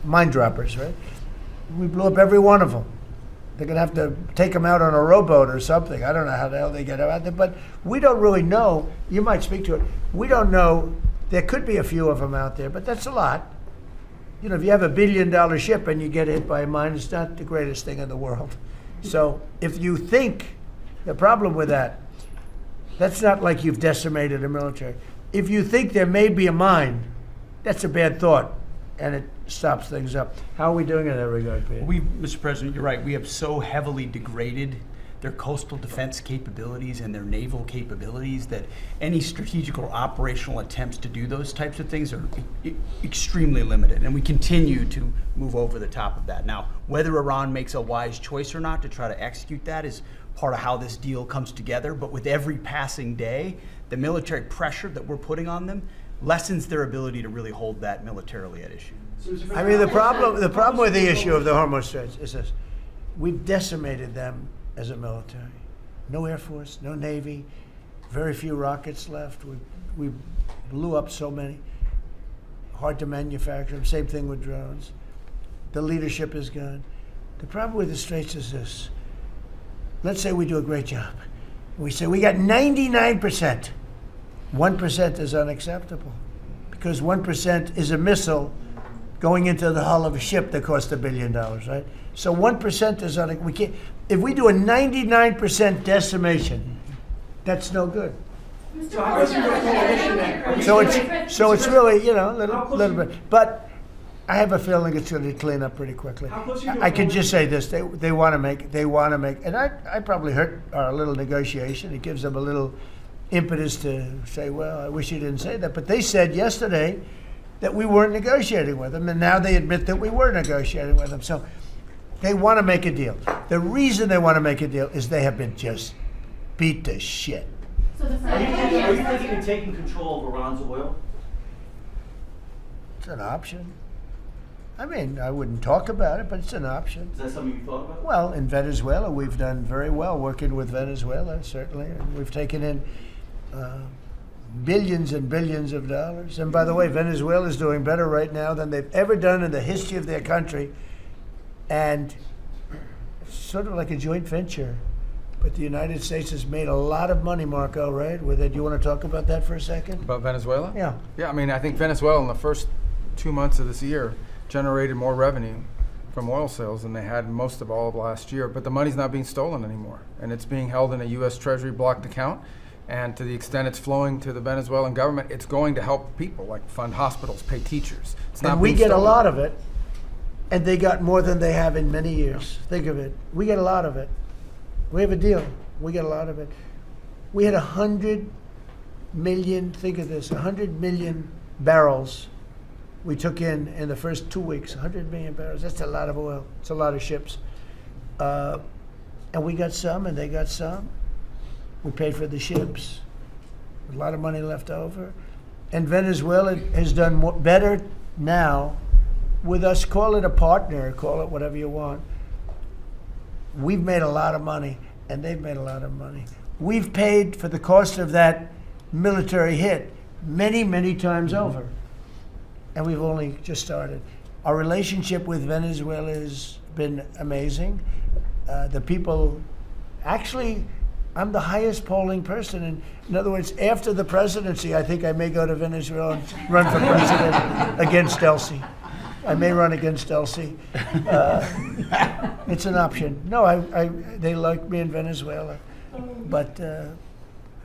mine droppers, right? We blew up every one of them. They're going to have to take them out on a rowboat or something. I don't know how the hell they get out there, but we don't really know. You might speak to it. We don't know. There could be a few of them out there, but that's a lot. If you have $1 billion ship and you get hit by a mine, it's not the greatest thing in the world. So if you think, the problem with that's not like you've decimated a military. If you think there may be a mine, that's a bad thought, and it stops things up. How are we doing in that regard, Peter? Mr. President, you're right. We have so heavily degraded their coastal defense capabilities and their naval capabilities that any strategic or operational attempts to do those types of things are extremely limited, and we continue to move over the top of that. Now, whether Iran makes a wise choice or not to try to execute that is part of how this deal comes together, but with every passing day, the military pressure that we're putting on them lessens their ability to really hold that militarily at issue. I mean, the problem with the issue of the Hormuz Straits is this. We've decimated them as a military. No Air Force, no Navy, very few rockets left. We blew up so many. Hard to manufacture. Same thing with drones. The leadership is gone. The problem with the Straits is this. Let's say we do a great job. We say we got 99%. 1% is unacceptable, because 1% is a missile going into the hull of a ship that cost $1 billion, right? So 1% is we can't. If we do a 99% decimation, that's no good. So it's really, you know, a little bit. But I have a feeling it's going to clean up pretty quickly. I can just say this: they want to make, and I probably hurt our little negotiation. It gives them a little impetus to say, well, I wish you didn't say that. But they said yesterday that we weren't negotiating with them, and now they admit that we were negotiating with them. So they want to make a deal. The reason they want to make a deal is they have been just beat to shit. So are you thinking of taking control of Iran's oil? It's an option. I mean, I wouldn't talk about it, but it's an option. Is that something you thought about? Well, in Venezuela, we've done very well working with Venezuela, certainly. And we've taken in billions and billions of dollars. And by the way, Venezuela is doing better right now than they've ever done in the history of their country. And it's sort of like a joint venture. But the United States has made a lot of money, Marco, right? With it. Do you want to talk about that for a second? About Venezuela? Yeah. Yeah, I mean, I think Venezuela in the first 2 months of this year generated more revenue from oil sales than they had most of all of last year. But the money's not being stolen anymore. And it's being held in a U.S. Treasury blocked account. And to the extent it's flowing to the Venezuelan government, it's going to help people, like fund hospitals, pay teachers. It's not and we being get stolen. a lot of it. And they got more than they have in many years. Think of it. We get a lot of it. We have a deal. We get a lot of it. We had 100 million, think of this, 100 million barrels we took in the first 2 weeks. 100 million barrels. That's a lot of oil. It's a lot of ships. And we got some and they got some. We paid for the ships. A lot of money left over. And Venezuela has done better now with us. Call it a partner, call it whatever you want. We've made a lot of money, and they've made a lot of money. We've paid for the cost of that military hit many, many times over. And we've only just started. Our relationship with Venezuela has been amazing. The people, actually, I'm the highest polling person. And in other words, after the presidency, I think I may go to Venezuela and run for president against Elsie. I may run against Elsie. It's an option. No, they like me in Venezuela, but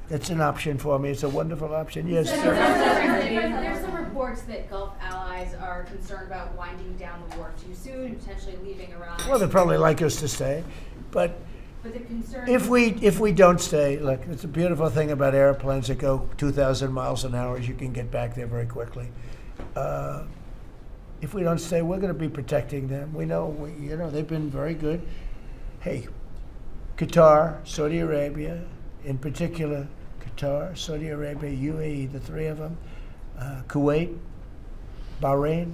it's an option for me. It's a wonderful option. Yes. There's some reports that Gulf allies are concerned about winding down the war too soon, potentially leaving Iran. Well, they'd probably like us to stay, but the concern if we don't stay, look, it's a beautiful thing about airplanes that go 2,000 miles an hour is you can get back there very quickly. If we don't stay, we're going to be protecting them. We know, they've been very good. Hey, Qatar, Saudi Arabia, in particular, Qatar, Saudi Arabia, UAE, the three of them, Kuwait, Bahrain,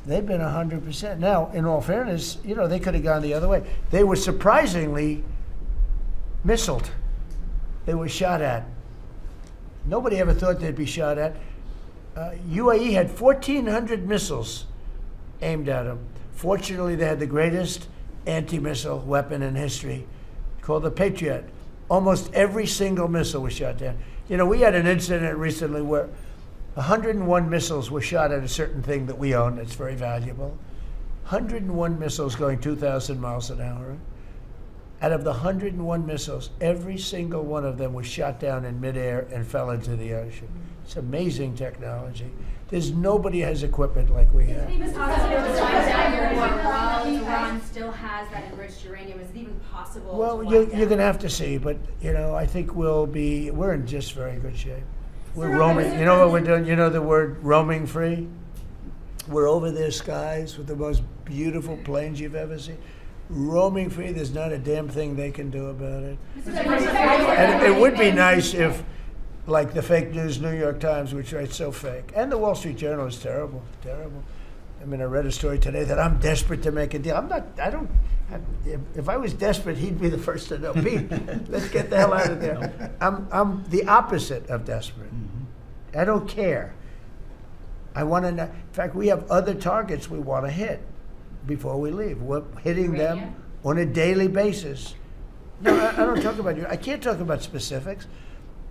they've been 100%. Now, in all fairness, they could have gone the other way. They were surprisingly missiled. They were shot at. Nobody ever thought they'd be shot at. UAE had 1,400 missiles aimed at them. Fortunately, they had the greatest anti-missile weapon in history, called the Patriot. Almost every single missile was shot down. We had an incident recently where 101 missiles were shot at a certain thing that we own that's very valuable. 101 missiles going 2,000 miles an hour. Out of the 101 missiles, every single one of them was shot down in midair and fell into the ocean. It's amazing technology. There's nobody has equipment like we have. Is it even possible to wind down your war while Iran still has that enriched uranium? Is it even possible? Well, you're going to have to see, but I think we're in just very good shape. We're roaming. You know what we're doing? You know the word roaming free? We're over their skies with the most beautiful planes you've ever seen. Roaming free, there's not a damn thing they can do about it. And it would be nice if, like the fake news New York Times, which writes so fake, and the Wall Street Journal is terrible, terrible. I mean, I read a story today that I'm desperate to make a deal. If I was desperate, he'd be the first to know. Pete, let's get the hell out of there. I'm the opposite of desperate. I don't care. I want to know. In fact, we have other targets we want to hit before we leave. We're hitting them on a daily basis. No, I don't talk about you. I can't talk about specifics.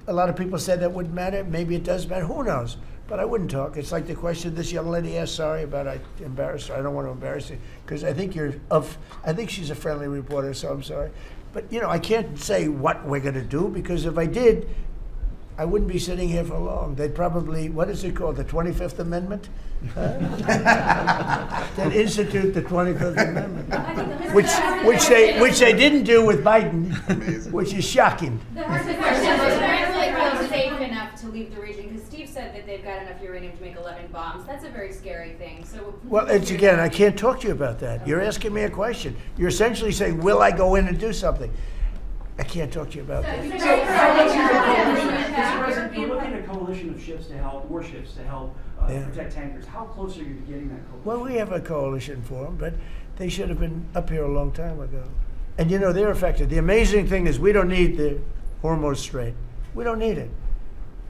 a lot of people say that wouldn't matter. Maybe it does matter. Who knows? But I wouldn't talk. It's like the question this young lady asked. Sorry about I embarrassed her. I don't want to embarrass you because I think I think she's a friendly reporter, so I'm sorry. But you know, I can't say what we're going to do because if I did, I wouldn't be sitting here for long. They'd probably, what is it called, the 25th Amendment? They'd institute the 25th Amendment, which they didn't do with Biden, which is shocking. The question is Venezuela safe enough to leave the region? Because Steve said that they've got enough uranium to make 11 bombs. That's a very scary thing. So well, it's again, I can't talk to you about that. You're asking me a question. You're essentially saying, will I go in and do something? I can't talk to you about that. Mr. President, you're looking at a coalition of ships to help, warships to help protect tankers. How close are you to getting that coalition? Well, we have a coalition for them, but they should have been up here a long time ago. And you know, they're affected. The amazing thing is we don't need the Hormuz Strait. We don't need it.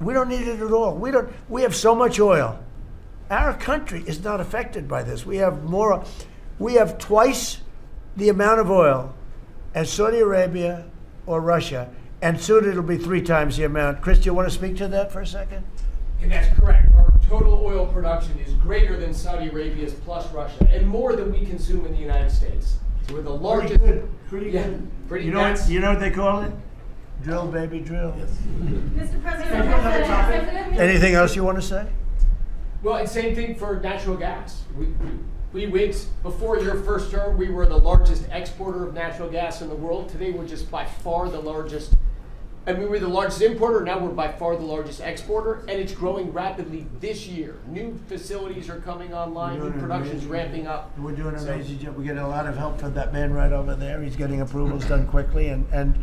We don't need it at all. We have so much oil. Our country is not affected by this. We have twice the amount of oil as Saudi Arabia or Russia, and soon it'll be 3 times the amount. Chris, do you want to speak to that for a second? And that's correct. Our total oil production is greater than Saudi Arabia's plus Russia, and more than we consume in the United States. So we're the largest. Pretty good. You know what they call it? Drill, baby, drill. Yes. Mr. President, anything else you want to say? Well, and same thing for natural gas. We before your first term, we were the largest exporter of natural gas in the world. Today, we're just by far the largest. I mean, we were the largest importer. Now we're by far the largest exporter, and it's growing rapidly this year. New facilities are coming online. New production's ramping up. We're doing an amazing job. We're getting a lot of help from that man right over there. He's getting approvals done quickly and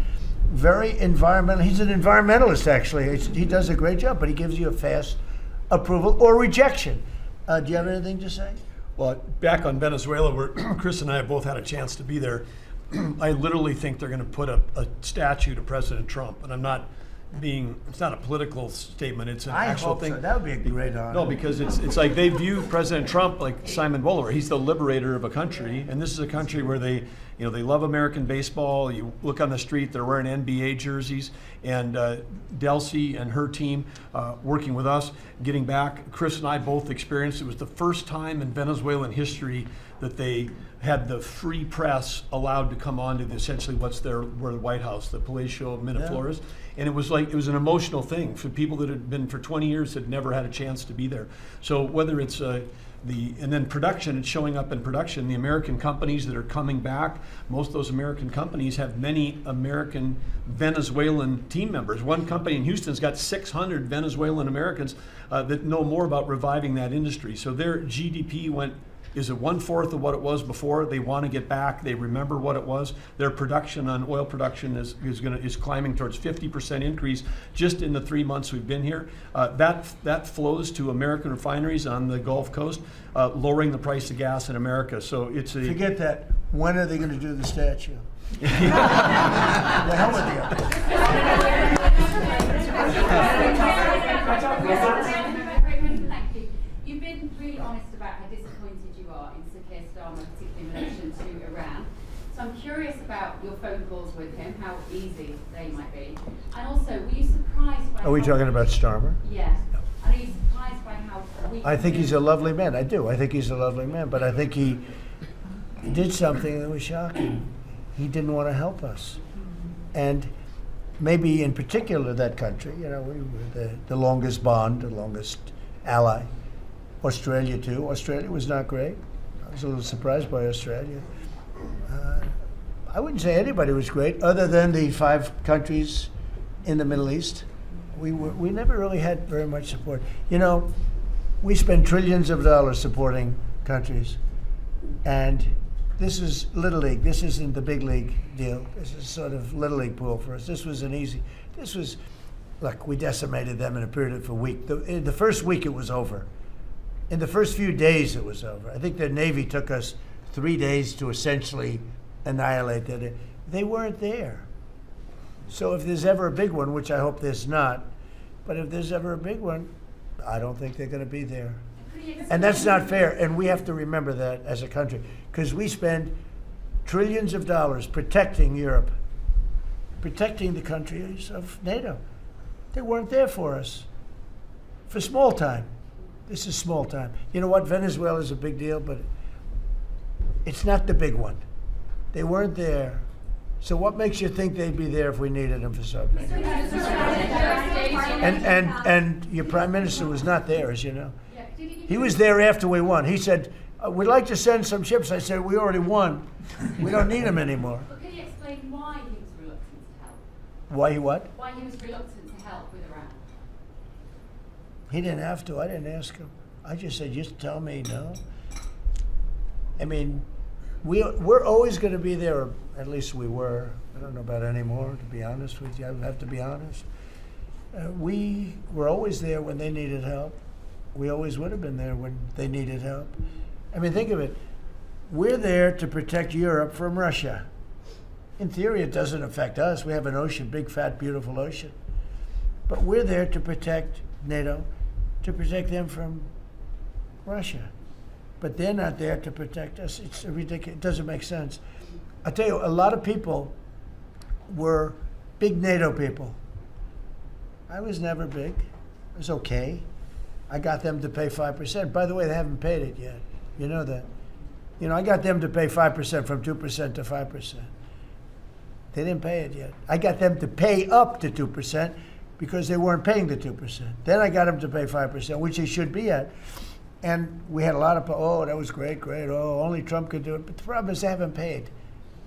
very environmental. He's an environmentalist, actually. He does a great job, but he gives you a fast approval or rejection. Do you have anything to say? Well, back on Venezuela, where Chris and I have both had a chance to be there, I literally think they're going to put a statue to President Trump. And I'm not being, it's not a political statement, it's an actual thing. So. That would be a great honor. No, because it's like they view President Trump like Simon Bolivar. He's the liberator of a country, and this is a country where they love American baseball. You look on the street, they're wearing NBA jerseys, and Delcy and her team working with us, getting back. Chris and I both experienced, it was the first time in Venezuelan history that they had the free press allowed to come on to essentially where the White House, the Palacio Miraflores. Yeah. And it was an emotional thing for people that had been for 20 years had never had a chance to be there. So whether it's and then production, it's showing up in production. The American companies that are coming back, most of those American companies have many American Venezuelan team members. One company in Houston's got 600 Venezuelan Americans that know more about reviving that industry. So their GDP is it 1/4 of what it was before? They want to get back. They remember what it was. Their production on oil production is climbing towards 50% increase just in the 3 months we've been here. That flows to American refineries on the Gulf Coast, lowering the price of gas in America. So it's a forget that. When are they going to do the statue? The hell with you. You've been really honest about how disappointed you are in Sir Keir Starmer, particularly in relation to Iran. So I'm curious about your phone calls with him, how easy they might be. And also, were you surprised by... Are we talking about Starmer? Yes. No. And are you surprised by how weak... I think he's a lovely man. I do. I think he's a lovely man. But I think he did something that was shocking. He didn't want to help us. And maybe in particular that country, we were the longest bond, the longest ally. Australia too. Australia was not great. I was a little surprised by Australia. I wouldn't say anybody was great other than the 5 countries in the Middle East. We never really had very much support. We spend trillions of dollars supporting countries, and this is Little League. This isn't the big league deal. This is sort of Little League pool for us. Look, we decimated them in a period of a week. The first week it was over. In the first few days, it was over. I think the Navy took us 3 days to essentially annihilate it. They weren't there. So if there's ever a big one, which I hope there's not, but if there's ever a big one, I don't think they're going to be there. And that's not fair. And we have to remember that as a country, because we spend trillions of dollars protecting Europe, protecting the countries of NATO. They weren't there for us. For small time. This is small time. You know what? Venezuela is a big deal, but it's not the big one. They weren't there. So what makes you think they'd be there if we needed them for something? And your prime minister was not there, as you know. He was there after we won. He said, we'd like to send some ships. I said, we already won. We don't need them anymore. But can you explain why he was reluctant to help? Why he what? Why he was reluctant to help with Iran? He didn't have to. I didn't ask him. I just said, just tell me no. I mean, we're always going to be there, or at least we were. I don't know about anymore, to be honest with you. I have to be honest. We were always there when they needed help. We always would have been there when they needed help. I mean, think of it. We're there to protect Europe from Russia. In theory, it doesn't affect us. We have an ocean, big, fat, beautiful ocean. But we're there to protect NATO, to protect them from Russia. But they're not there to protect us. It's ridiculous. It doesn't make sense. I tell you, a lot of people were big NATO people. I was never big. It was okay. I got them to pay 5%. By the way, they haven't paid it yet. You know that. You know, I got them to pay 5% from 2% to 5%. They didn't pay it yet. I got them to pay up to 2% because they weren't paying the 2%. Then I got them to pay 5%, which they should be at. And we had a lot of, oh, that was great, great. Oh, only Trump could do it. But the problem is they haven't paid.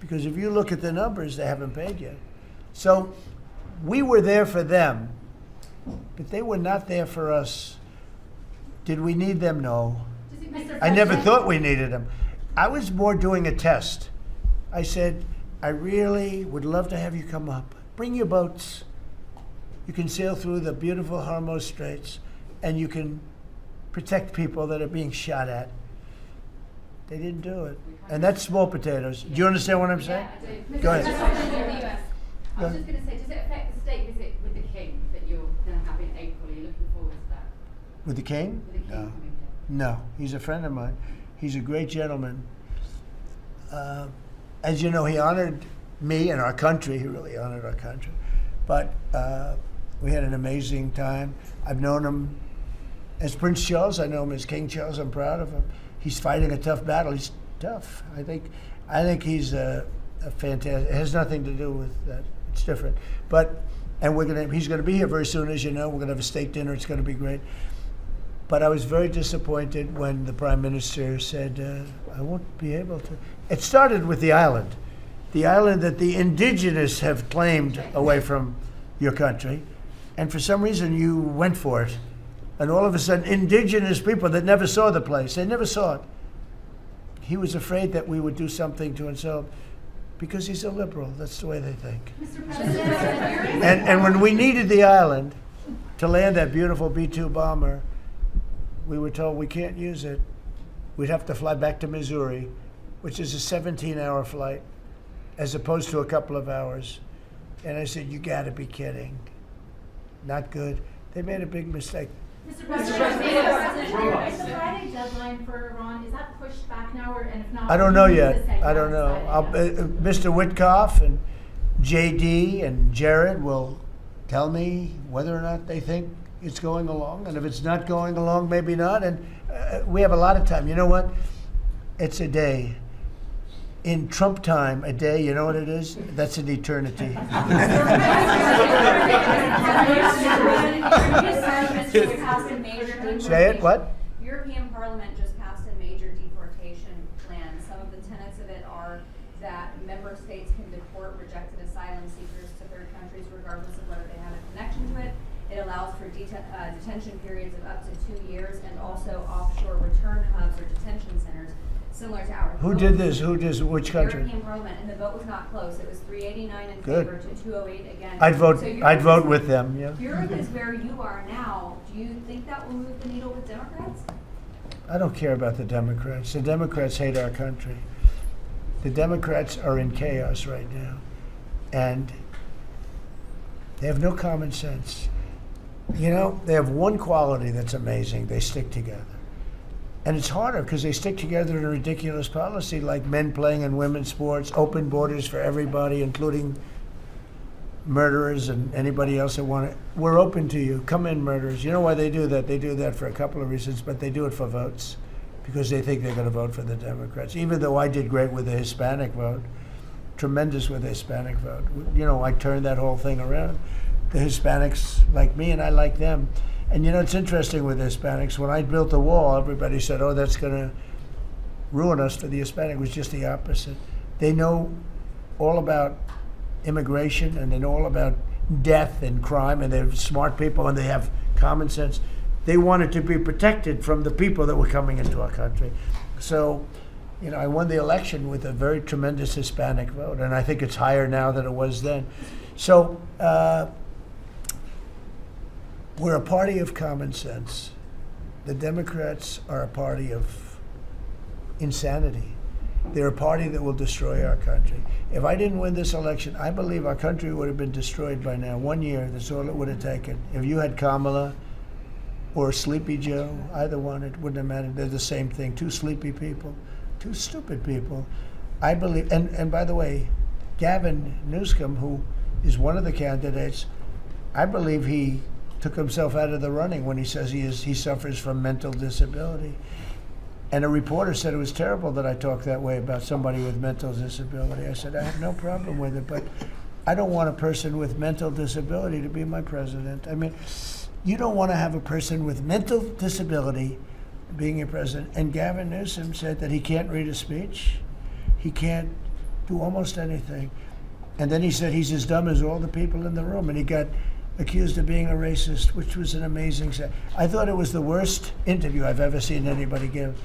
Because if you look at the numbers, they haven't paid yet. So we were there for them, but they were not there for us. Did we need them? No. I never thought we needed them. I was more doing a test. I said, I really would love to have you come up. Bring your boats. You can sail through the beautiful Hormuz Straits, and you can protect people that are being shot at. They didn't do it. And that's small potatoes. Do you understand what I'm saying? Yeah, I do. Go ahead. I was just going to say, does it affect the state visit with the king that you're going to have in April? Are you looking forward to that? With the king? With the king coming here? No, he's a friend of mine. He's a great gentleman. As you know, he honored me and our country. He really honored our country. But we had an amazing time. I've known him as Prince Charles. I know him as King Charles. I'm proud of him. He's fighting a tough battle. He's tough. I think he's a fantastic. It has nothing to do with that. It's different. But he's going to be here very soon, as you know. We're going to have a state dinner. It's going to be great. But I was very disappointed when the Prime Minister said, I won't be able to. It started with the island that the indigenous have claimed away from your country. And for some reason, you went for it. And all of a sudden, indigenous people that never saw the place, they never saw it. He was afraid that we would do something to insult, because he's a liberal. That's the way they think. And when we needed the island to land that beautiful B-2 bomber, we were told we can't use it. We'd have to fly back to Missouri, which is a 17-hour flight, as opposed to a couple of hours. And I said, you gotta be kidding. Not good. They made a big mistake. Mr. President, is the Friday deadline for Iran, is that pushed back now, or, and if not? I don't know yet. I don't know. Mr. Witkoff and JD and Jared will tell me whether or not they think it's going along. And if it's not going along, maybe not. And we have a lot of time. You know what? It's a day. In Trump time, a day, you know what it is? That's an eternity. Say it, what? European Parliament just passed a major deportation plan. Some of the tenets of it are that member states can deport rejected asylum seekers to third countries regardless of whether they have a connection to it. It allows for detention periods of up to 2 years and also offshore return hubs or detention centers similar to ours. Who did this? Which country? European Parliament, and the vote was not close. It was 389 in Good. favor to 208 against. I'd vote with them, yeah. Europe is where you are now. Do you think that will move the needle with Democrats? I don't care about the Democrats. The Democrats hate our country. The Democrats are in chaos right now. And they have no common sense. You know, they have one quality that's amazing. They stick together. And it's harder because they stick together in a ridiculous policy like men playing in women's sports, open borders for everybody, including murderers and anybody else that want it. We're open to you. Come in, murderers. You know why they do that? They do that for a couple of reasons, but they do it for votes because they think they're going to vote for the Democrats. Even though I did great with the Hispanic vote, tremendous with the Hispanic vote. You know, I turned that whole thing around. The Hispanics like me and I like them. And you know, it's interesting with the Hispanics. When I built the wall, everybody said, oh, that's going to ruin us for the Hispanic. It was just the opposite. They know all about immigration and they know all about death and crime, and they're smart people and they have common sense. They wanted to be protected from the people that were coming into our country. So, you know, I won the election with a very tremendous Hispanic vote, and I think it's higher now than it was then. So we're a party of common sense. The Democrats are a party of insanity. They're a party that will destroy our country. If I didn't win this election, I believe our country would have been destroyed by now. 1 year, that's all it would have taken. If you had Kamala or Sleepy Joe, either one, it wouldn't have mattered. They're the same thing. Two sleepy people, two stupid people. I believe, and by the way, Gavin Newsom, who is one of the candidates, I believe he took himself out of the running when he says he suffers from mental disability. And a reporter said it was terrible that I talked that way about somebody with mental disability. I said, I have no problem with it, but I don't want a person with mental disability to be my president. I mean, you don't want to have a person with mental disability being your president. And Gavin Newsom said that he can't read a speech. He can't do almost anything. And then he said he's as dumb as all the people in the room. And he got accused of being a racist, which was an amazing set. I thought it was the worst interview I've ever seen anybody give.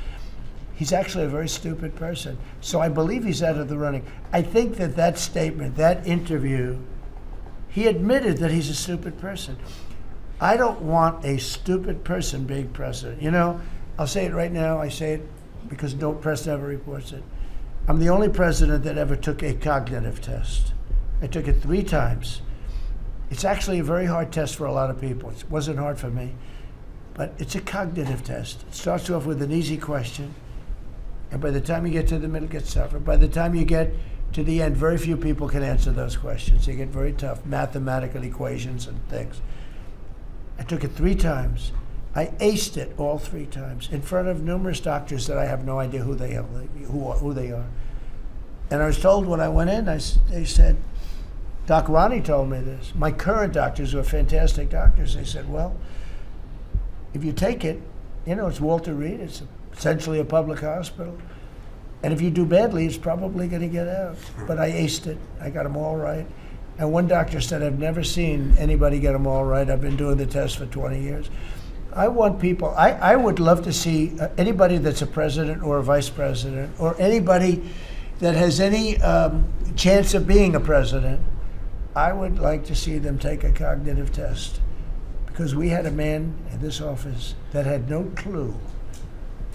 He's actually a very stupid person. So I believe he's out of the running. I think that statement, that interview, he admitted that he's a stupid person. I don't want a stupid person being president. You know, I'll say it right now. I say it because no press never reports it. I'm the only president that ever took a cognitive test. I took it 3 times. It's actually a very hard test for a lot of people. It wasn't hard for me, but it's a cognitive test. It starts off with an easy question, and by the time you get to the middle, it gets tougher. By the time you get to the end, very few people can answer those questions. They get very tough, mathematical equations and things. I took it 3 times. I aced it all 3 times in front of numerous doctors that I have no idea who they are. And I was told when I went in, they said, Doc Ronnie told me this. My current doctors were fantastic doctors. They said, well, if you take it, you know, it's Walter Reed. It's essentially a public hospital. And if you do badly, it's probably going to get out. But I aced it. I got them all right. And one doctor said, I've never seen anybody get them all right. I've been doing the test for 20 years. I want people, I would love to see anybody that's a president or a vice president or anybody that has any chance of being a president. I would like to see them take a cognitive test, because we had a man in this office that had no clue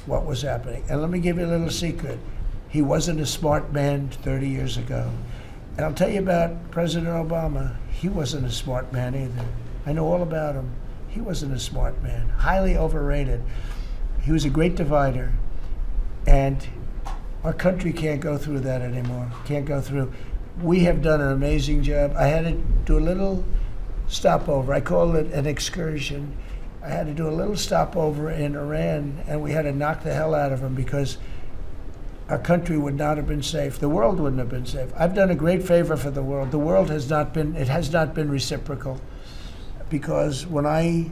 what was happening. And let me give you a little secret. He wasn't a smart man 30 years ago. And I'll tell you about President Obama. He wasn't a smart man either. I know all about him. He wasn't a smart man, highly overrated. He was a great divider. And our country can't go through that anymore, can't go through. We have done an amazing job. I had to do a little stopover. I call it an excursion. I had to do a little stopover in Iran, and we had to knock the hell out of them because our country would not have been safe. The world wouldn't have been safe. I've done a great favor for the world. The world has not been reciprocal, because when I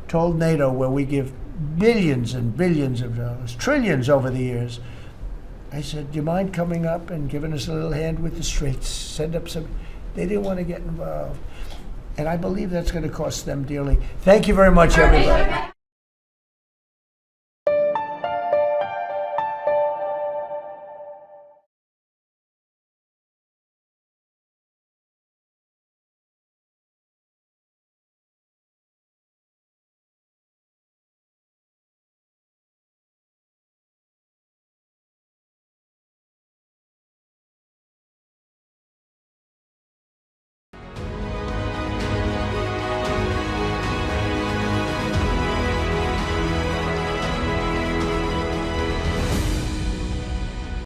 told NATO, where we give billions and billions of dollars, trillions over the years, I said, do you mind coming up and giving us a little hand with the streets? Send up some. They didn't want to get involved. And I believe that's going to cost them dearly. Thank you very much, everybody.